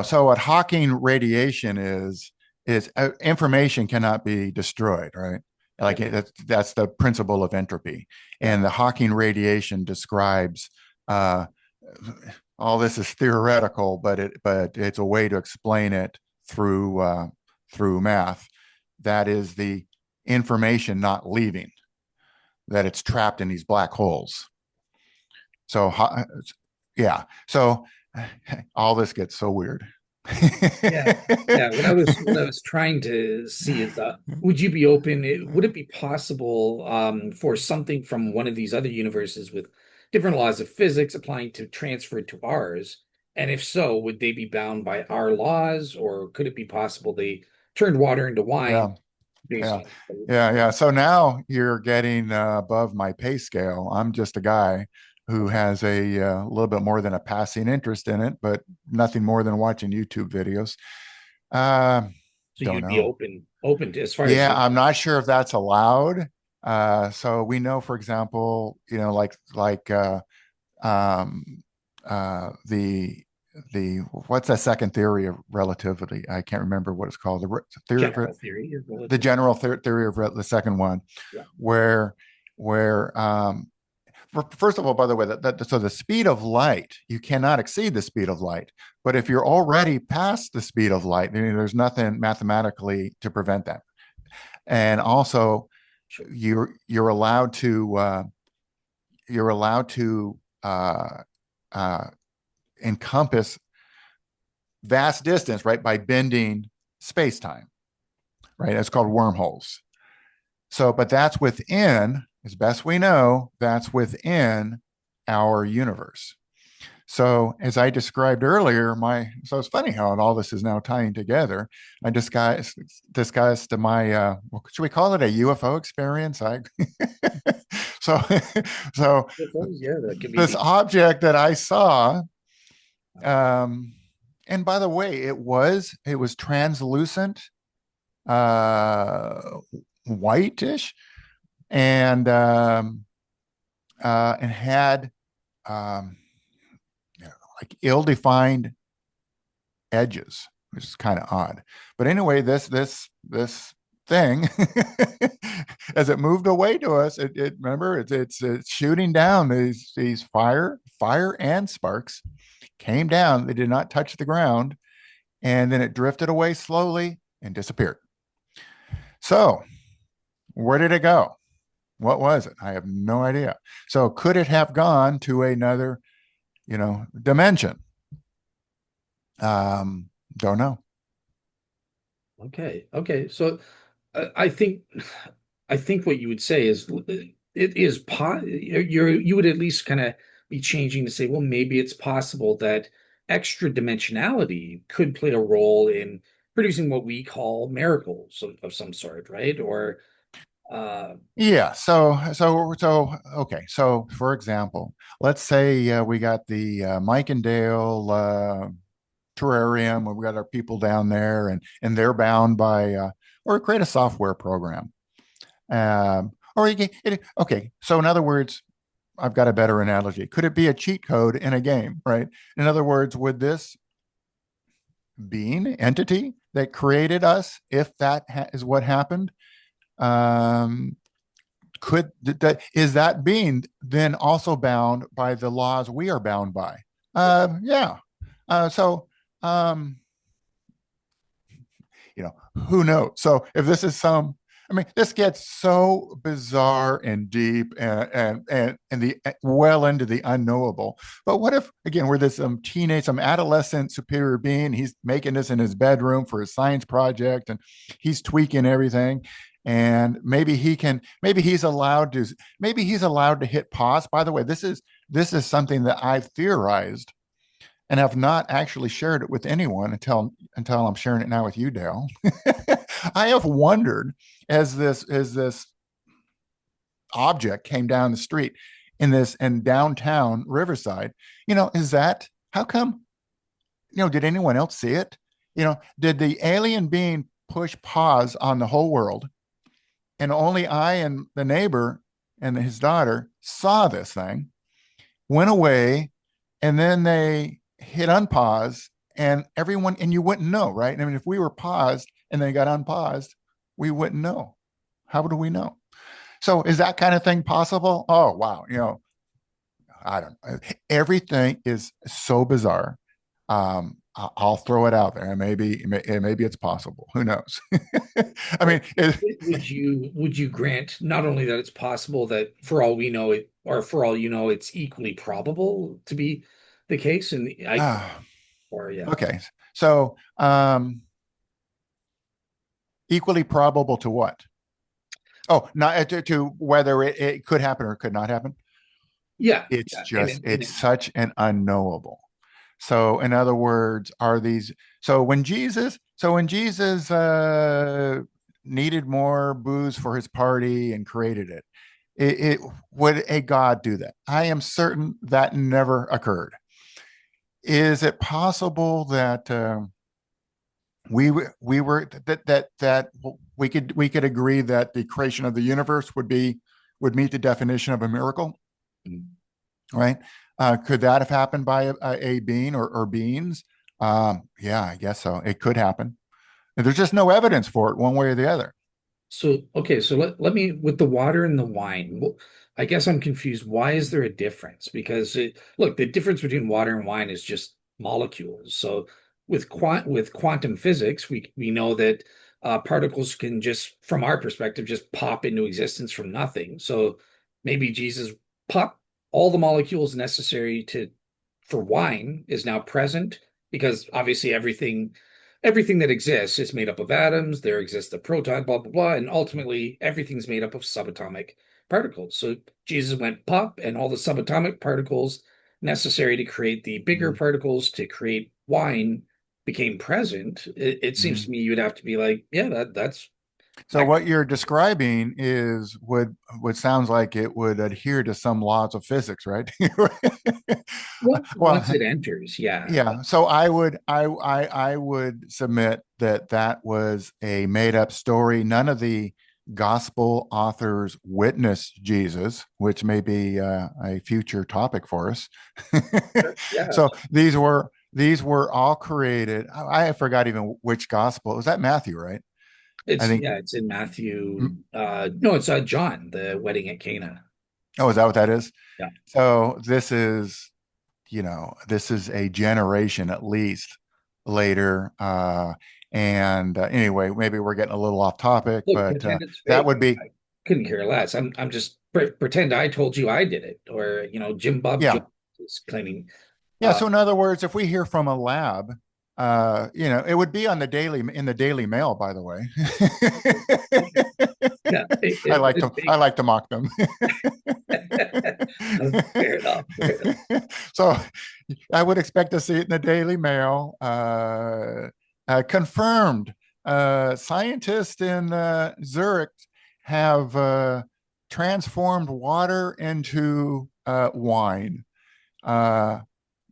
So what Hawking radiation is information cannot be destroyed, right? Like that's the principle of entropy, and the Hawking radiation describes. All this is theoretical, but it's a way to explain it through math. That is the information not leaving, that it's trapped in these black holes. So yeah, so all this gets so weird. Yeah. Yeah. What I was trying to see is, would you be open? Would it be possible for something from one of these other universes with different laws of physics applying to transfer to ours? And if so, would they be bound by our laws, or could it be possible they turned water into wine Yeah, based yeah, on? yeah. So now you're getting above my pay scale. I'm just a guy who Okay. has a little bit more than a passing interest in it, but nothing more than watching YouTube videos. Uh, So don't you'd be know. open to, as far as Yeah, you. I'm not sure if that's allowed. So we know, for example, like um, the the what's that second theory of relativity? I can't remember what it's called. The theory of General theory of the relativity. general theory of the second one, Yeah. where first of all, by the way, so the speed of light, you cannot exceed the speed of light. But if you're already past the speed of light, then there's nothing mathematically to prevent that. And also, Sure. you're allowed to you're allowed to uh, encompass vast distance, right, by bending space time, right? It's called wormholes. So, but that's within, as best we know, that's within our universe. So, as I described earlier, so it's funny how all this is now tying together. I discussed my should we call it a UFO experience? So so Yeah, that could be this object that I saw, um, and by the way, it was translucent, uh, whitish, and had um, like ill-defined edges, which is kind of odd. But anyway, this thing, as it moved away to us, it remember it's shooting down these fire and sparks came down. They did not touch the ground, and then it drifted away slowly and disappeared. So where did it go? What was it? I have no idea. So could it have gone to another, dimension? Don't know. okay. So I think what you would say is it is you would at least kind of be changing to say, well, maybe it's possible that extra dimensionality could play a role in producing what we call miracles of some sort, right? Or uh, Yeah. Okay. So, for example, let's say we got the Mike and Dale terrarium, where we got our people down there, and they're bound by, or create a software program. Or okay. So, in other words, I've got a better analogy. Could it be a cheat code in a game, right? In other words, would this being entity that created us, if that is what happened, um, could that is that being then also bound by the laws we are bound by? Yeah. So um, who knows? So if this is this gets so bizarre and deep and the well into the unknowable. But what if again we're this some adolescent superior being? He's making this in his bedroom for his science project, and he's tweaking everything. And maybe he's allowed to hit pause. By the way, this is something that I've theorized and have not actually shared it with anyone until I'm sharing it now with you, Dale. I have wondered as this object came down the street in downtown Riverside, is that how come? Did anyone else see it? Did the alien being push pause on the whole world, and only I and the neighbor and his daughter saw this thing, went away, and then they hit unpause, and you wouldn't know, right? I mean, if we were paused and they got unpaused, we wouldn't know. How do we know? So is that kind of thing possible? Oh, wow. I don't know. Everything is so bizarre. I'll throw it out there. Maybe it's possible. Who knows? I mean, would you grant not only that it's possible that for all we know it, or for all you know, it's equally probable to be the case? And yeah. Okay. So, equally probable to what? Oh, not to whether it could happen or could not happen. Yeah. It's such an unknowable. So, in other words, when Jesus needed more booze for his party and created it would a God do that? I am certain that never occurred. Is it possible that we were that we could agree that the creation of the universe would meet the definition of a miracle, Mhm. right? Could that have happened by a being or beings? Yeah, I guess so. It could happen. And there's just no evidence for it one way or the other. So, okay, so let me with the water and the wine. I guess I'm confused. Why is there a difference? Because look, the difference between water and wine is just molecules. So with quantum physics, we know that particles can just, from our perspective, just pop into existence from nothing. So maybe Jesus pop all the molecules necessary to for wine is now present because obviously everything that exists is made up of atoms. There exists a proton, blah, blah, blah. And ultimately, everything's made up of subatomic particles. So Jesus went pop, and all the subatomic particles necessary to create the bigger Mhm. particles to create wine became present. It seems Mhm. to me you'd have to be like, yeah, So that. what you're describing is would sounds like it would adhere to some laws of physics, right? Once Well, it enters, yeah. yeah. So I would submit that that was a made up story. None of the gospel authors witnessed Jesus, which may be a future topic for us. Yeah. So these were all created. I forgot even which gospel. Was that Matthew, right? I It's think. yeah, it's in Matthew. No, it's John, the wedding at Cana. Oh, is that what that is? Yeah. So this is a generation at least later. And anyway, maybe we're getting a little off topic, Look, but pretend it's that fake. would be, I couldn't care less. I'm just pretend I told you I did it, or Jim Bob Jones yeah. is claiming. Yeah. Uh, So in other words, if we hear from a lab, it would be on the in the Daily Mail, by the way. yeah, it was I fake. like to mock them. Fair enough. Fair enough. So I would expect to see it in the Daily Mail. Confirmed. Scientists in Zurich have transformed water into wine. Uh,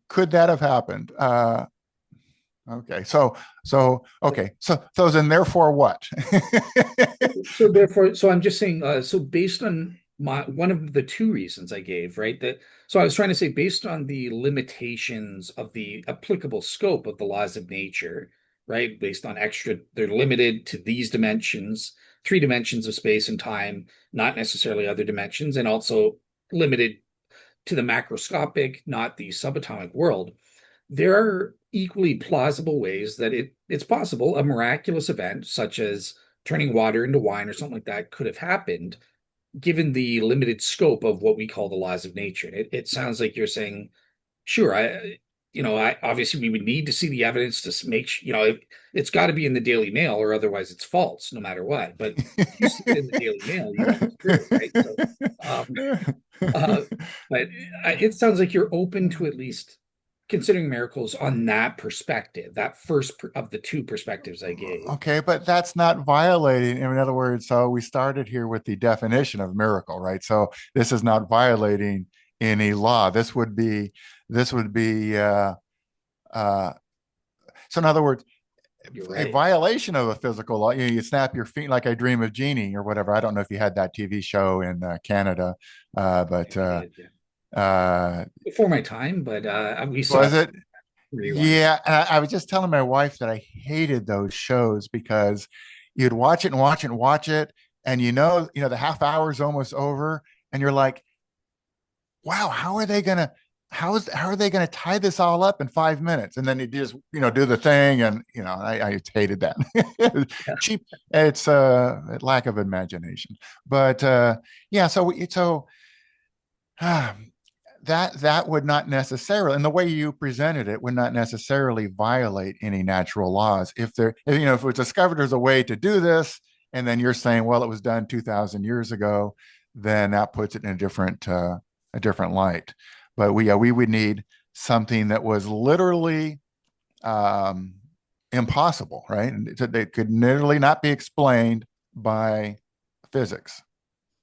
could that have happened? Okay, so then therefore what? So therefore, so I'm just saying, so based on my one of the two reasons I gave, right? That so I was trying to say based on the limitations of the applicable scope of the laws of nature, right? Based on they're limited to these dimensions, three dimensions of space and time, not necessarily other dimensions, and also limited to the macroscopic, not the subatomic world. There are equally plausible ways that it's possible a miraculous event such as turning water into wine or something like that could have happened given the limited scope of what we call the laws of nature. It sounds like you're saying, sure, I obviously we would need to see the evidence to make it's got to be in the Daily Mail or otherwise it's false no matter what. But if you see it in the Daily Mail, you know it's true, right? So, um, uh, but it sounds like you're open to at least considering miracles on that perspective, that first of the two perspectives I gave. Okay, but that's not violating. In other words, so we started here with the definition of miracle, right? So this is not violating any law. This would be. Uh, so in other words, You're a right. violation of a physical law. You snap your feet like I Dream of Jeannie or whatever. I don't know if you had that TV show in Canada, but I did, yeah. uh, Before my time, but we saw was it it? reruns. Yeah, and I was just telling my wife that I hated those shows because you'd watch it and watch it and watch it, and the half hour is almost over, and you're like, "Wow, how are they gonna tie this all up in 5 minutes?" And then you just do the thing, and I hated that. Yeah. Cheap. It's lack of imagination, but yeah. Ah, that would not necessarily, and the way you presented it would not necessarily violate any natural laws. If it was discovered there's a way to do this, and then you're saying, well, it was done 2,000 years ago, then that puts it in a different light. But we would need something that was literally um, impossible, right? And it could literally not be explained by physics.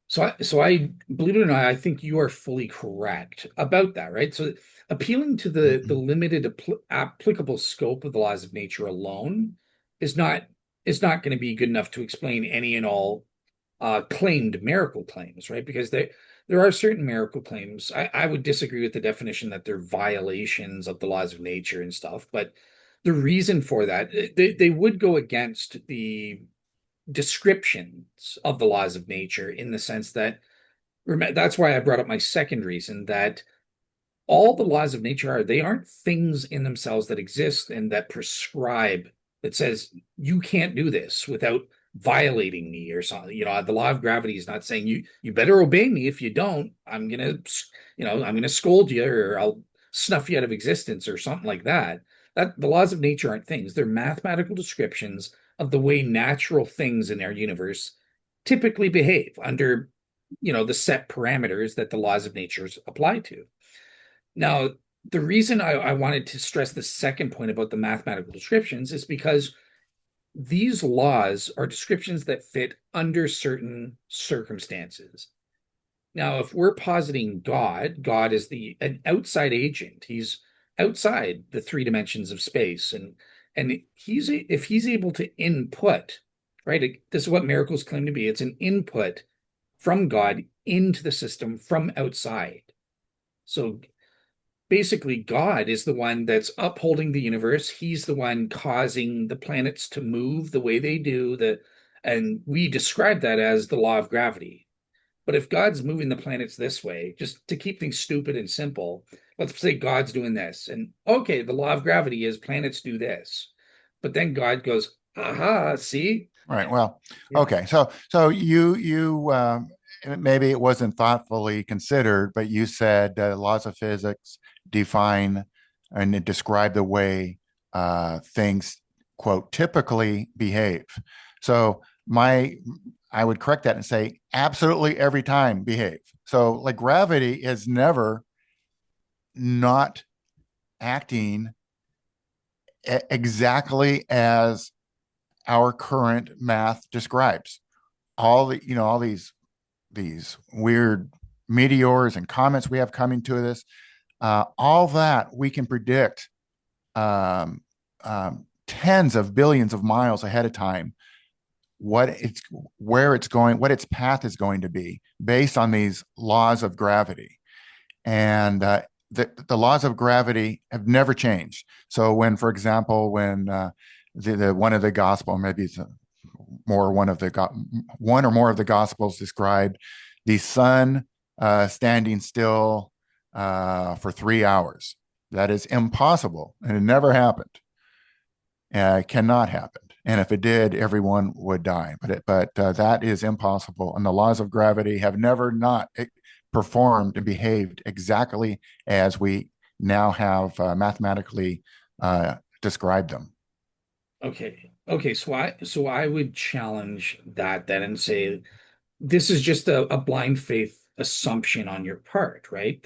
So I believe it or not, I think you are fully correct about that, right? So appealing to the limited applicable scope of the laws of nature alone is not is not going to be good enough to explain any and all claimed miracle claims, right? Because there are certain miracle claims. I would disagree with the definition that they're violations of the laws of nature and stuff, but the reason for that, they would go against the descriptions of the laws of nature in the sense that that's why I brought up my second reason that all the laws of nature they aren't things in themselves that exist and that prescribe that says you can't do this without violating me or something. The law of gravity is not saying you better obey me. If you don't, I'm gonna scold you or I'll snuff you out of existence or something like that. That the laws of nature aren't things. They're mathematical descriptions of the way natural things in our universe typically behave under the set parameters that the laws of nature apply to. Now, the reason I wanted to stress the second point about the mathematical descriptions is because these laws are descriptions that fit under certain circumstances. Now, if we're positing God is an outside agent. He's outside the three dimensions of space, and if he's able to input, right? This is what miracles claim to be. It's an input from God into the system from outside. So basically God is the one that's upholding the universe. He's the one causing the planets to move the way they do. And we describe that as the law of gravity. But if God's moving the planets this way, just to keep things stupid and simple, let's say God's doing this. And okay, the law of gravity is planets do this. But then God goes, aha, see? Right. Well, Yeah. okay. So you maybe it wasn't thoughtfully considered, but you said laws of physics define and describe the way things, quote, typically behave. So I would correct that and say absolutely every time behave. So like gravity is never not acting exactly as our current math describes. All these weird meteors and comets we have coming to us, all that we can predict tens of billions of miles ahead of time where it's going, what its path is going to be based on these laws of gravity. And the laws of gravity have never changed. So when, for example, when the one of the gospel, maybe it's one or more of the gospels described the sun standing still for 3 hours. That is impossible, and it never happened. It cannot happen. And if it did, everyone would die. But that is impossible. And the laws of gravity have never not performed and behaved exactly as we now have mathematically described them. Okay. So I would challenge that then and say this is just a blind faith assumption on your part, right?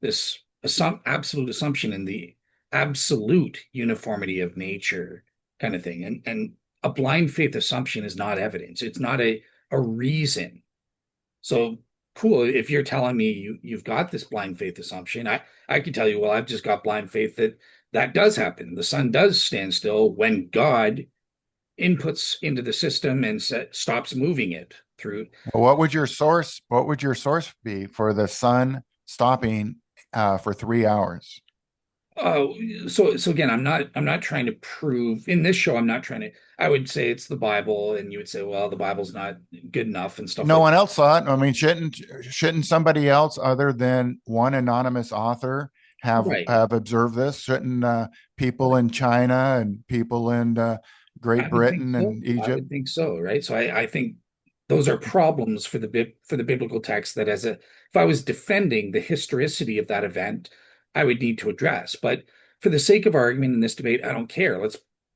This absolute assumption in the absolute uniformity of nature kind of thing. And a blind faith assumption is not evidence. It's not a reason. So cool. If you're telling me you've got this blind faith assumption, I can tell you, well, I've just got blind faith that does happen. The sun does stand still when God inputs into the system and stops moving it through. Well, what would your source be for the sun stopping for 3 hours? Oh, so again, I'm not trying to prove in this show. I'm not trying to. I would say it's the Bible, and you would say, well, the Bible's not good enough and stuff No like one that. else saw it. I mean, shouldn't somebody else other than one anonymous author Right. have observed this? Shouldn't people in China and people in I Great would think Britain so. and I Egypt? would think so, right? So I think those are problems for the biblical text that if I was defending the historicity of that event, I would need to address. But for the sake of argument in this debate, I don't care.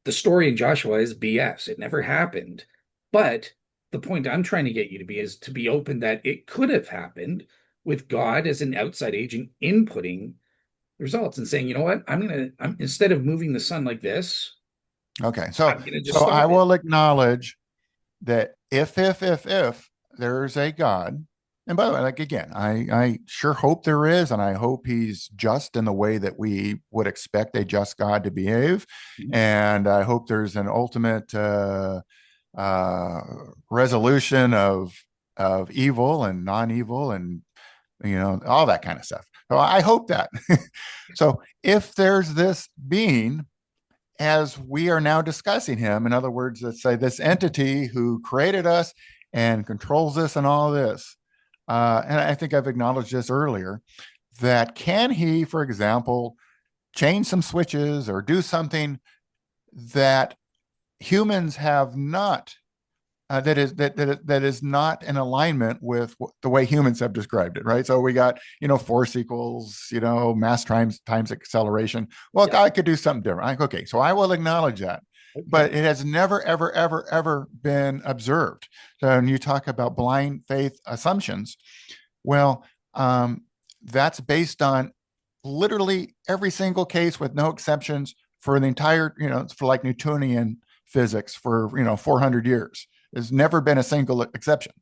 The story in Joshua is BS. It never happened. But the point I'm trying to get you to be is to be open that it could have happened with God as an outside agent inputting the results and saying, you know what, I'm instead of moving the sun like this, Okay, I'm gonna just so I stop it. will acknowledge that if there's a God, and by the way, like again, I sure hope there is, and I hope he's just in the way that we would expect a just God to behave, Mhm. and I hope there's an ultimate resolution of evil and non-evil, and all that kind of stuff. So I hope that. So if there's this being, as we are now discussing him, in other words, let's say this entity who created us and controls this and all this, and I think I've acknowledged this earlier, that can he, for example, change some switches or do something that humans have not, that is not in alignment with the way humans have described it, right? So we got, force equals, mass times acceleration. Well, Yeah. God could do something different. Okay, so I will acknowledge that. Okay. But it has never, ever, ever, ever been observed. So when you talk about blind faith assumptions, well, that's based on literally every single case with no exceptions for the entire, for like Newtonian physics for 400 years. There's never been a single exception.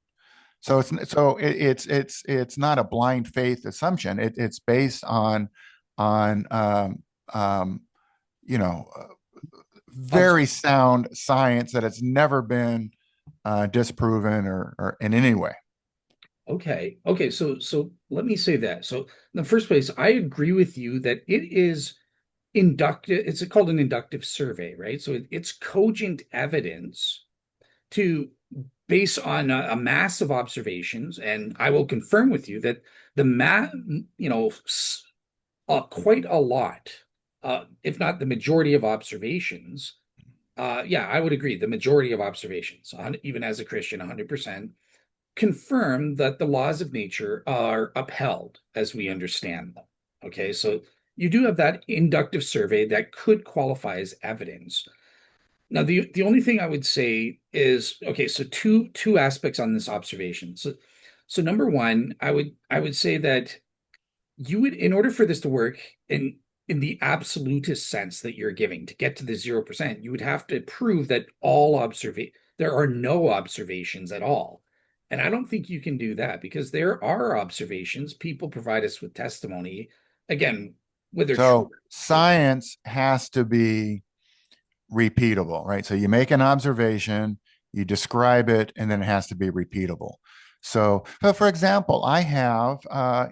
So it's not a blind faith assumption. It's based on very sound science that has never been disproven or in any way. Okay. Okay. So let me say that. So in the first place, I agree with you that it is inductive. It's called an inductive survey, right? So it's cogent evidence to base on a mass of observations, and I will confirm with you that the quite a lot, if not the majority of observations. Yeah, I would agree. The majority of observations, even as a Christian, 100%, confirm that the laws of nature are upheld as we understand them. Okay, so you do have that inductive survey that could qualify as evidence. Now, the only thing I would say is, okay, so two aspects on this observation. So number one, I would say that you would, in order for this to work in the absolutist sense that you're giving, to get to the 0%, you would have to prove that there are no observations at all. And I don't think you can do that, because there are observations. People provide us with testimony, again, whether So true. science has to be repeatable, right? So you make an observation, you describe it, and then it has to be repeatable. So, for example, I have,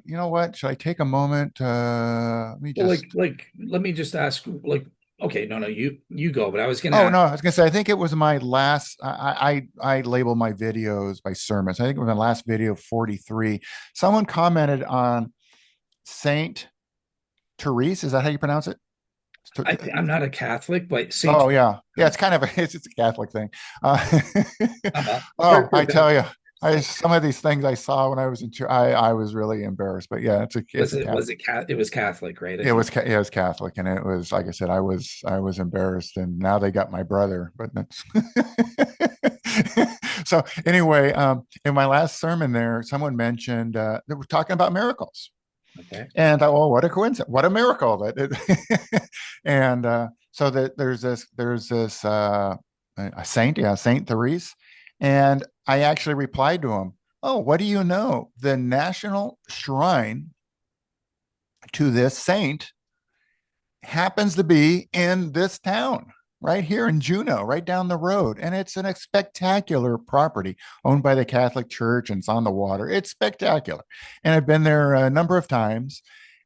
you know what? Should I take a moment? Let me Well, just. let me just ask, okay, no, you go, but I was going to Oh ask. no, I was gonna say I think it was my last. I label my videos by sermons. I think it was my last video 43. Someone commented on Saint Therese. Is that how you pronounce it? I'm not a Catholic, but Saint. Oh yeah, it's kind of it's a Catholic thing. Oh, Hardcore I tell you, Catholic. some of these things I saw when I was in church, I was really embarrassed. But yeah, it's Was a it Catholic. it was Catholic, right? I It was think. it was Catholic, and it was like I said, I was embarrassed, and now they got my brother. But that's so anyway. In my last sermon, there, someone mentioned they were talking about miracles. Okay. And oh, what a coincidence! What a miracle that it, and so that there's this a saint, yeah, Saint Therese, and I actually replied to him, "Oh, what do you know? The national shrine to this saint happens to be in this town." Right here in Juneau, right down the road. And it's a spectacular property owned by the Catholic Church, and it's on the water. It's spectacular. And I've been there a number of times.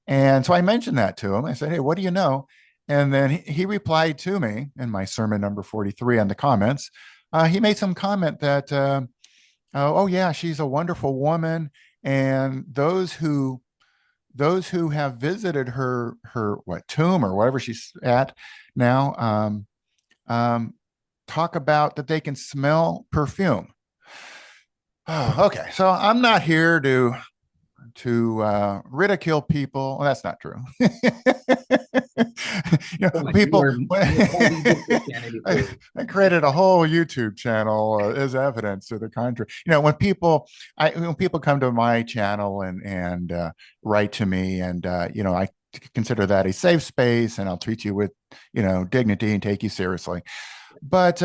And so I mentioned that to him. I said, "Hey, what do you know?" And then he replied to me in my sermon number 43 on the comments. He made some comment that, oh, yeah, she's a wonderful woman. And those who have visited her tomb or whatever she's at now, talk about that they can smell perfume. Oh, okay, so I'm not here to ridicule people. Well, that's not true. You People. are Christianity for I created a whole YouTube channel as evidence to the contrary. When people come to my channel and write to me, and I consider that a safe space, and I'll treat you with dignity and take you seriously. But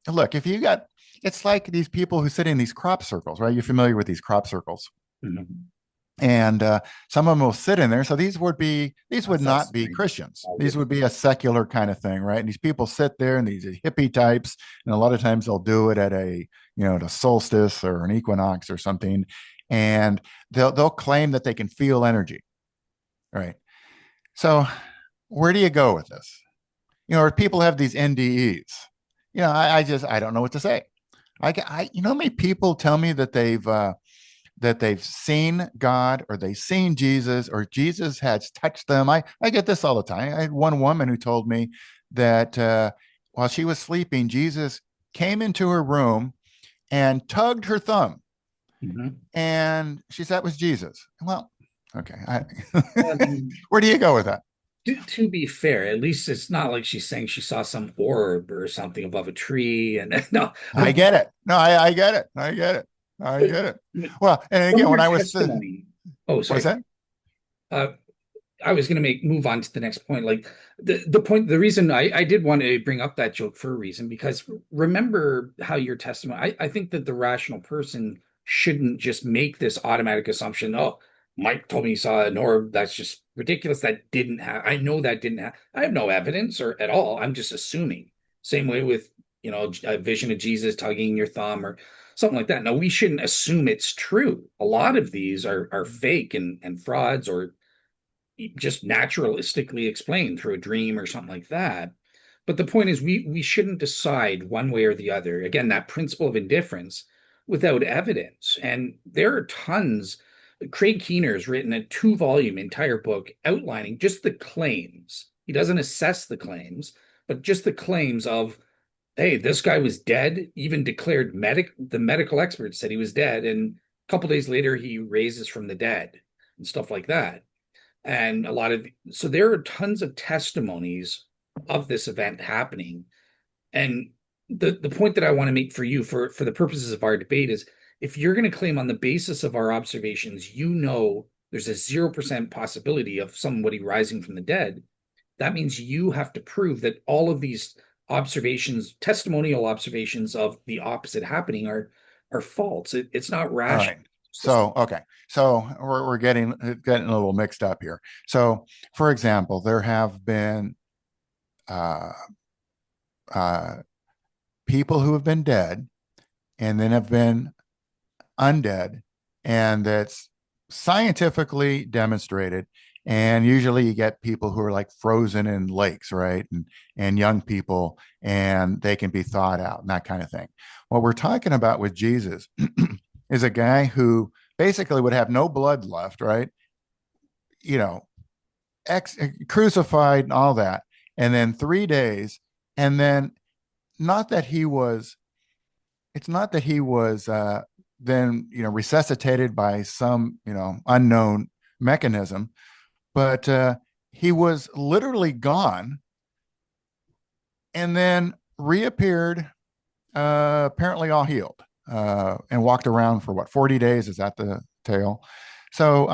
look, it's like these people who sit in these crop circles, right? You're familiar with these crop circles. Mhm. And some of them will sit in there. So these would That's not be strange. Christians. These would be a secular kind of thing, right? And these people sit there, and these hippie types, and a lot of times they'll do it at a solstice or an equinox or something. and they'll claim that they can feel energy, right? So where do you go with this? Or people have these NDEs. I don't know what to say. How many people tell me that they've seen God, or they've seen Jesus, or Jesus has touched them. I get this all the time. I had one woman who told me that while she was sleeping, Jesus came into her room and tugged her thumb. Mm-hmm. And she said it was Jesus. Well, okay. Well, I mean, Where do you go with that? to be fair, at least it's not like she's saying she saw some orb or something above a tree. And no, I I don't think get it. No, I get it. I get it. I but get it. Well, and from again, when your I was, testimony. Oh, what was sorry. that? Uh, I was going to move on to the next point. Like the point, the reason I did want to bring up that joke for a reason, because remember how your testimony, I think that the rational person shouldn't just make this automatic assumption. Oh, Mike told me he saw an orb. That's just ridiculous. That didn't happen. I know that didn't happen. I have no evidence or at all. I'm just assuming. Same way with, a vision of Jesus tugging your thumb or something like that. Now, we shouldn't assume it's true. A lot of these are fake and frauds, or just naturalistically explained through a dream or something like that. But the point is, we shouldn't decide one way or the other. Again, that principle of indifference without evidence. And there are tons. Craig Keener's written a 2-volume entire book outlining just the claims. He doesn't assess the claims, but just the claims of, hey, this guy was dead, even declared the medical experts said he was dead. And a couple days later, he raises from the dead and stuff like that. And so there are tons of testimonies of this event happening. And the point that I want to make for you, for the purposes of our debate, is if you're going to claim on the basis of our observations, there's a 0% possibility of somebody rising from the dead. That means you have to prove that all of these testimonial observations of the opposite happening, are false. It's not All rational. right. So, okay. So we're getting a little mixed up here. So, for example, there have been uh, uh, people who have been dead and then have been undead, and that's scientifically demonstrated. And usually you get people who are like frozen in lakes, right? And young people, and they can be thawed out and that kind of thing. What we're talking about with Jesus is a guy who basically would have no blood left, right? You know, crucified and all that. And then 3 days, and then not that he was, it's not that he was then, resuscitated by some, unknown mechanism, but he was literally gone and then reappeared, apparently all healed, and walked around for what, 40 days? Is that the tale? So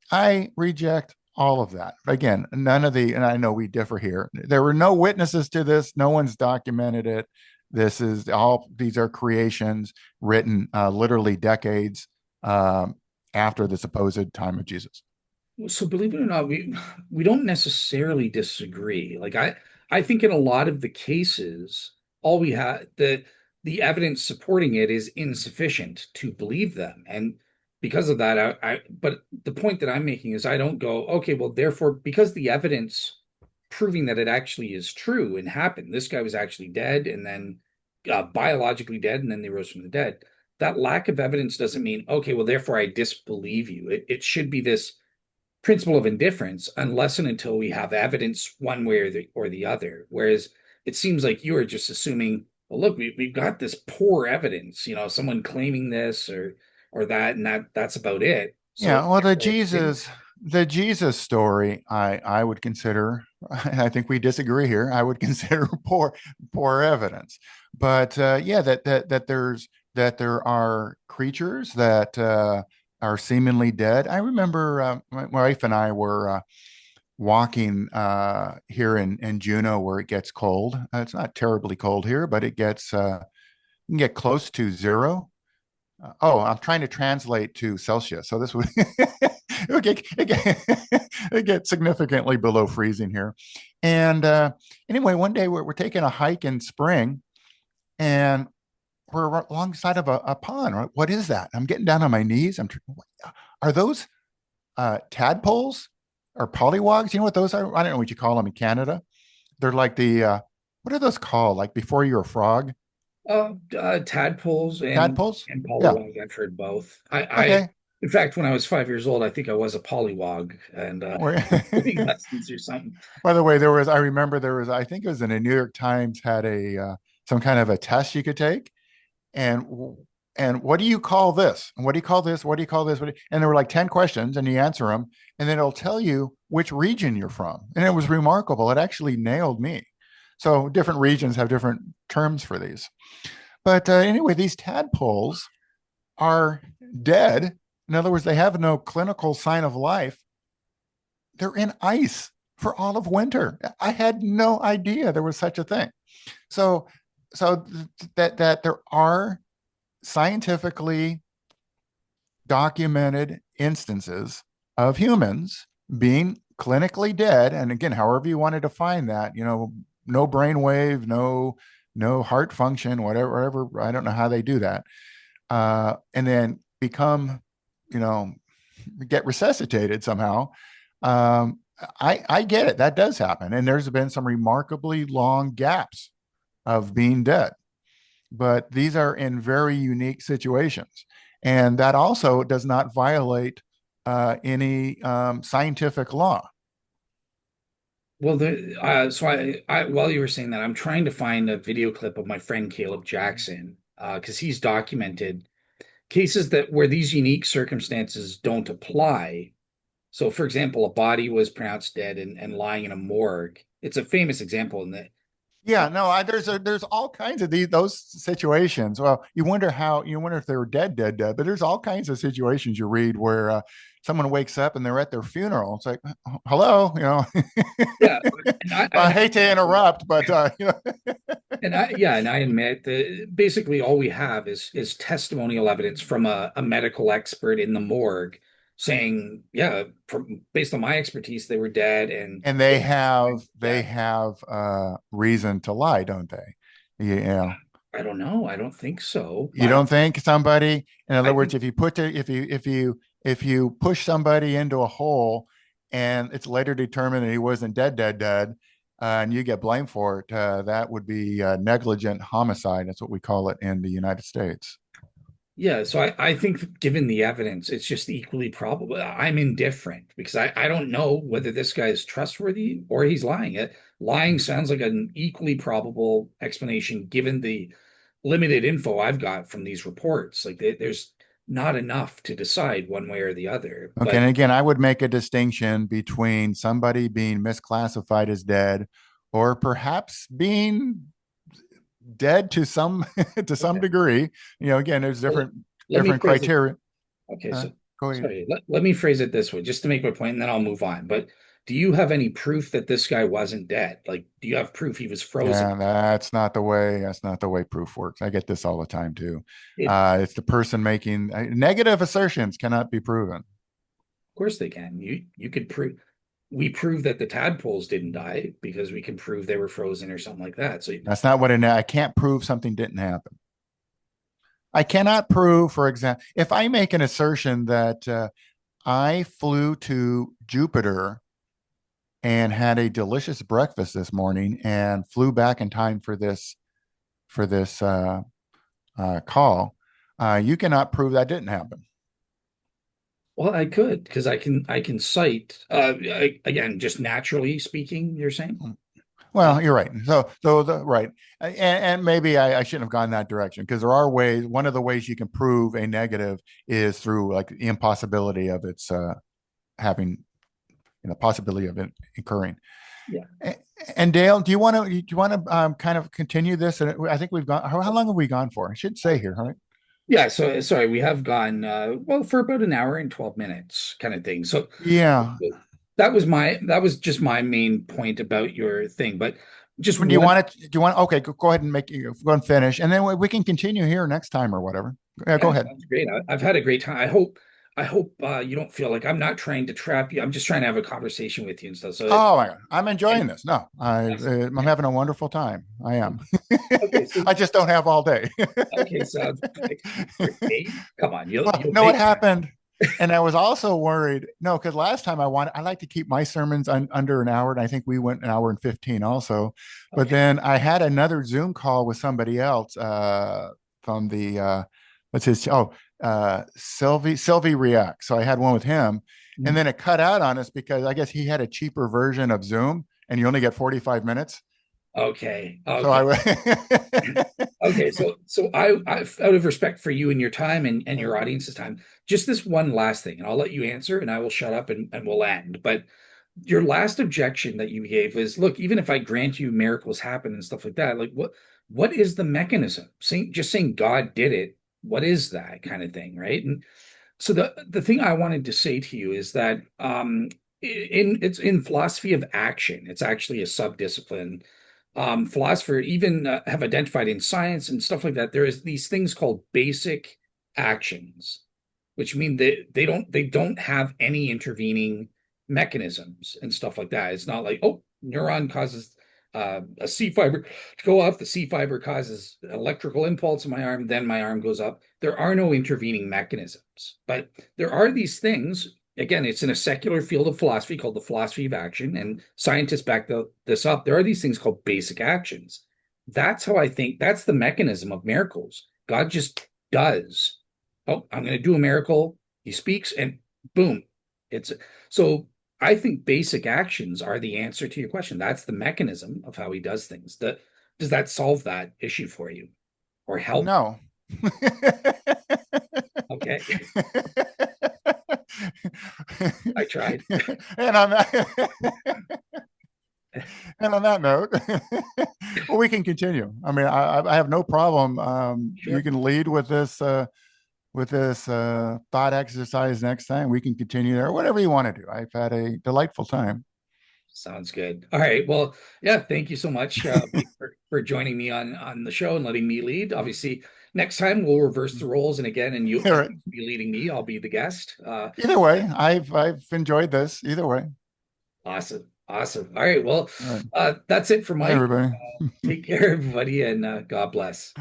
I reject all of that. Again, and I know we differ here. There were no witnesses to this. No one's documented it. These are creations written literally decades after the supposed time of Jesus. So believe it or not, we don't necessarily disagree. Like I think in a lot of the cases, all we have the evidence supporting it is insufficient to believe them. And because of that, but the point that I'm making is I don't go, okay, well, therefore, because the evidence proving that it actually is true and happened, this guy was actually dead and then biologically dead, and then they rose from the dead. That lack of evidence doesn't mean, okay, well, therefore I disbelieve you. It should be this principle of indifference unless and until we have evidence one way or the other. Whereas it seems like you are just assuming, well, look, we've got this poor evidence, someone claiming this or that, and that's about it. So Yeah, well, therefore, the Jesus story, I would consider. I think we disagree here. I would consider poor evidence, but yeah, that there are creatures that are seemingly dead. I remember my wife and I were walking here in Juneau, where it gets cold. It's not terribly cold here, but it gets you can get close to zero. Oh, I'm trying to translate to Celsius. So this would it get significantly below freezing here. And anyway, one day we're taking a hike in spring, and we're alongside of a pond. Right? What is that? I'm getting down on my knees. Are those tadpoles or polywogs? You know what those are? I don't know what you call them in Canada. They're like what are those called? Like before you're a frog? Tadpoles Tadpoles? and Yeah. pollywog. I've heard both. Okay. In fact, when I was 5 years old, I think I was a pollywog and doing lessons or something. By the way, I remember I think it was in a New York Times had some kind of a test you could take. And what do you call this? And what do you call this? What do you call this? And there were like 10 questions and you answer them and then it'll tell you which region you're from. And it was remarkable. It actually nailed me. So different regions have different terms for these. But anyway, these tadpoles are dead. In other words, they have no clinical sign of life. They're in ice for all of winter. I had no idea there was such a thing. So, that there are scientifically documented instances of humans being clinically dead, and again, however you want to define that, no brain wave, no heart function, whatever. I don't know how they do that, and then become, get resuscitated somehow. I get it. That does happen. And there's been some remarkably long gaps of being dead. But these are in very unique situations. And that also does not violate any scientific law. Well, so while you were saying that, I'm trying to find a video clip of my friend Caleb Jackson, because he's documented cases that where these unique circumstances don't apply. So, for example, a body was pronounced dead and lying in a morgue. It's a famous example in that. Yeah, no, there's all kinds of those situations. Well, you wonder if they were dead, but there's all kinds of situations you read where someone wakes up and they're at their funeral. It's like, hello, Yeah, I hate to interrupt, but and I admit that basically all we have is testimonial evidence from a medical expert in the morgue saying, yeah, based on my expertise, they were dead, and and they have reason to lie, don't they? Yeah. I don't know. I don't think so. You don't think somebody, in other I words, think if you push somebody into a hole and it's later determined that he wasn't dead, and you get blamed for it, that would be negligent homicide. That's what we call it in the United States. Yeah, so I think given the evidence, it's just equally probable. I'm indifferent because I don't know whether this guy is trustworthy or he's lying. Lying sounds like an equally probable explanation given the limited info I've got from these reports. Like there's not enough to decide one way or the other. Okay, But and again, I would make a distinction between somebody being misclassified as dead, or perhaps being dead to some to some okay, degree. Again, there's well, let me different phrase it. criteria. Okay, Uh, so Go ahead. sorry, let me phrase it this way, just to make my point, and then I'll move on. But do you have any proof that this guy wasn't dead? Like, do you have proof he was frozen? Yeah, that's not the way proof works. I get this all the time too. It, It's the person making negative assertions cannot be proven. of course they can. You could prove we prove that the tadpoles didn't die because we can prove they were frozen or something like that. So That's not what I can't prove something didn't happen. I cannot prove, for example, if I make an assertion that I flew to Jupiter and had a delicious breakfast this morning and flew back in time for this call, you cannot prove that didn't happen. well, I could because I can cite again, just naturally speaking, you're saying? Uh, Well, you're right. Right, and maybe I shouldn't have gone that direction because there are ways. One of the ways you can prove a negative is through like the impossibility of its having, possibility of it occurring. yeah. And Dale, do you want to kind of continue this? And I think we've gone. How long have we gone for? I should say here, right? Yeah, so sorry, we have gone well for about an hour and 12 minutes kind of thing. So Yeah. that was just my main point about your thing. But just Do you one. want it? Do you want? Okay, go ahead and go and finish, and then we can continue here next time or whatever. Yeah, go Yeah, ahead. sounds great. I've had a great time. I hope I hope you don't feel like I'm not trying to trap you. I'm just trying to have a conversation with you and stuff. Oh my God, I'm enjoying And this. No, I'm yeah. having a wonderful time. I am. Okay, so I just don't have all day. okay, so hey, come on, Well, you'll know what make happened? And I was also worried. No, because last time I like to keep my sermons under an hour, and I think we went an hour and 15 also. But okay. then I had another Zoom call with somebody else from the what's his Sylvie React. So I had one with him, and Mhm. then it cut out on us because I guess he had a cheaper version of Zoom, and you only get 45 minutes. Okay, So okay. I Okay, so I out of respect for you and your time and your audience's time, just this one last thing, and I'll let you answer, and I will shut up and we'll end. But your last objection that you gave was, look, even if I grant you miracles happen and stuff like that, like what is the mechanism? Just saying God did it, what is that kind of thing, right? And so the thing I wanted to say to you is that it's in philosophy of action. It's actually a subdiscipline. Philosophers even have identified in science and stuff like that. There is these things called basic actions, which mean they don't have any intervening mechanisms and stuff like that. It's not like, oh, neuron causes a C fiber to go off. The C fiber causes an electrical impulse in my arm, then my arm goes up. There are no intervening mechanisms, but there are these things. Again, it's in a secular field of philosophy called the philosophy of action, and scientists back this up. There are these things called basic actions. That's how I think that's the mechanism of miracles. God just does. Oh, I'm going to do a miracle. He speaks, and boom, it's so. I think basic actions are the answer to your question. That's the mechanism of how he does things. Does that solve that issue for you or help? no. Okay, I tried. and on that and on that note, well, we can continue. I mean, I have no problem. You Sure. can lead with this thought exercise next time. We can continue there, whatever you want to do. I've had a delightful time. Sounds good. All right. Well, yeah, thank you so much for joining me on the show and letting me lead. Obviously, next time we'll reverse the roles, and again, and All you'll right. be leading me. I'll be the guest. Either way, I've enjoyed this. Either way. Awesome. Awesome. All right. Well, All right. that's it for Bye, Mike. everybody. Take care, everybody, and God bless.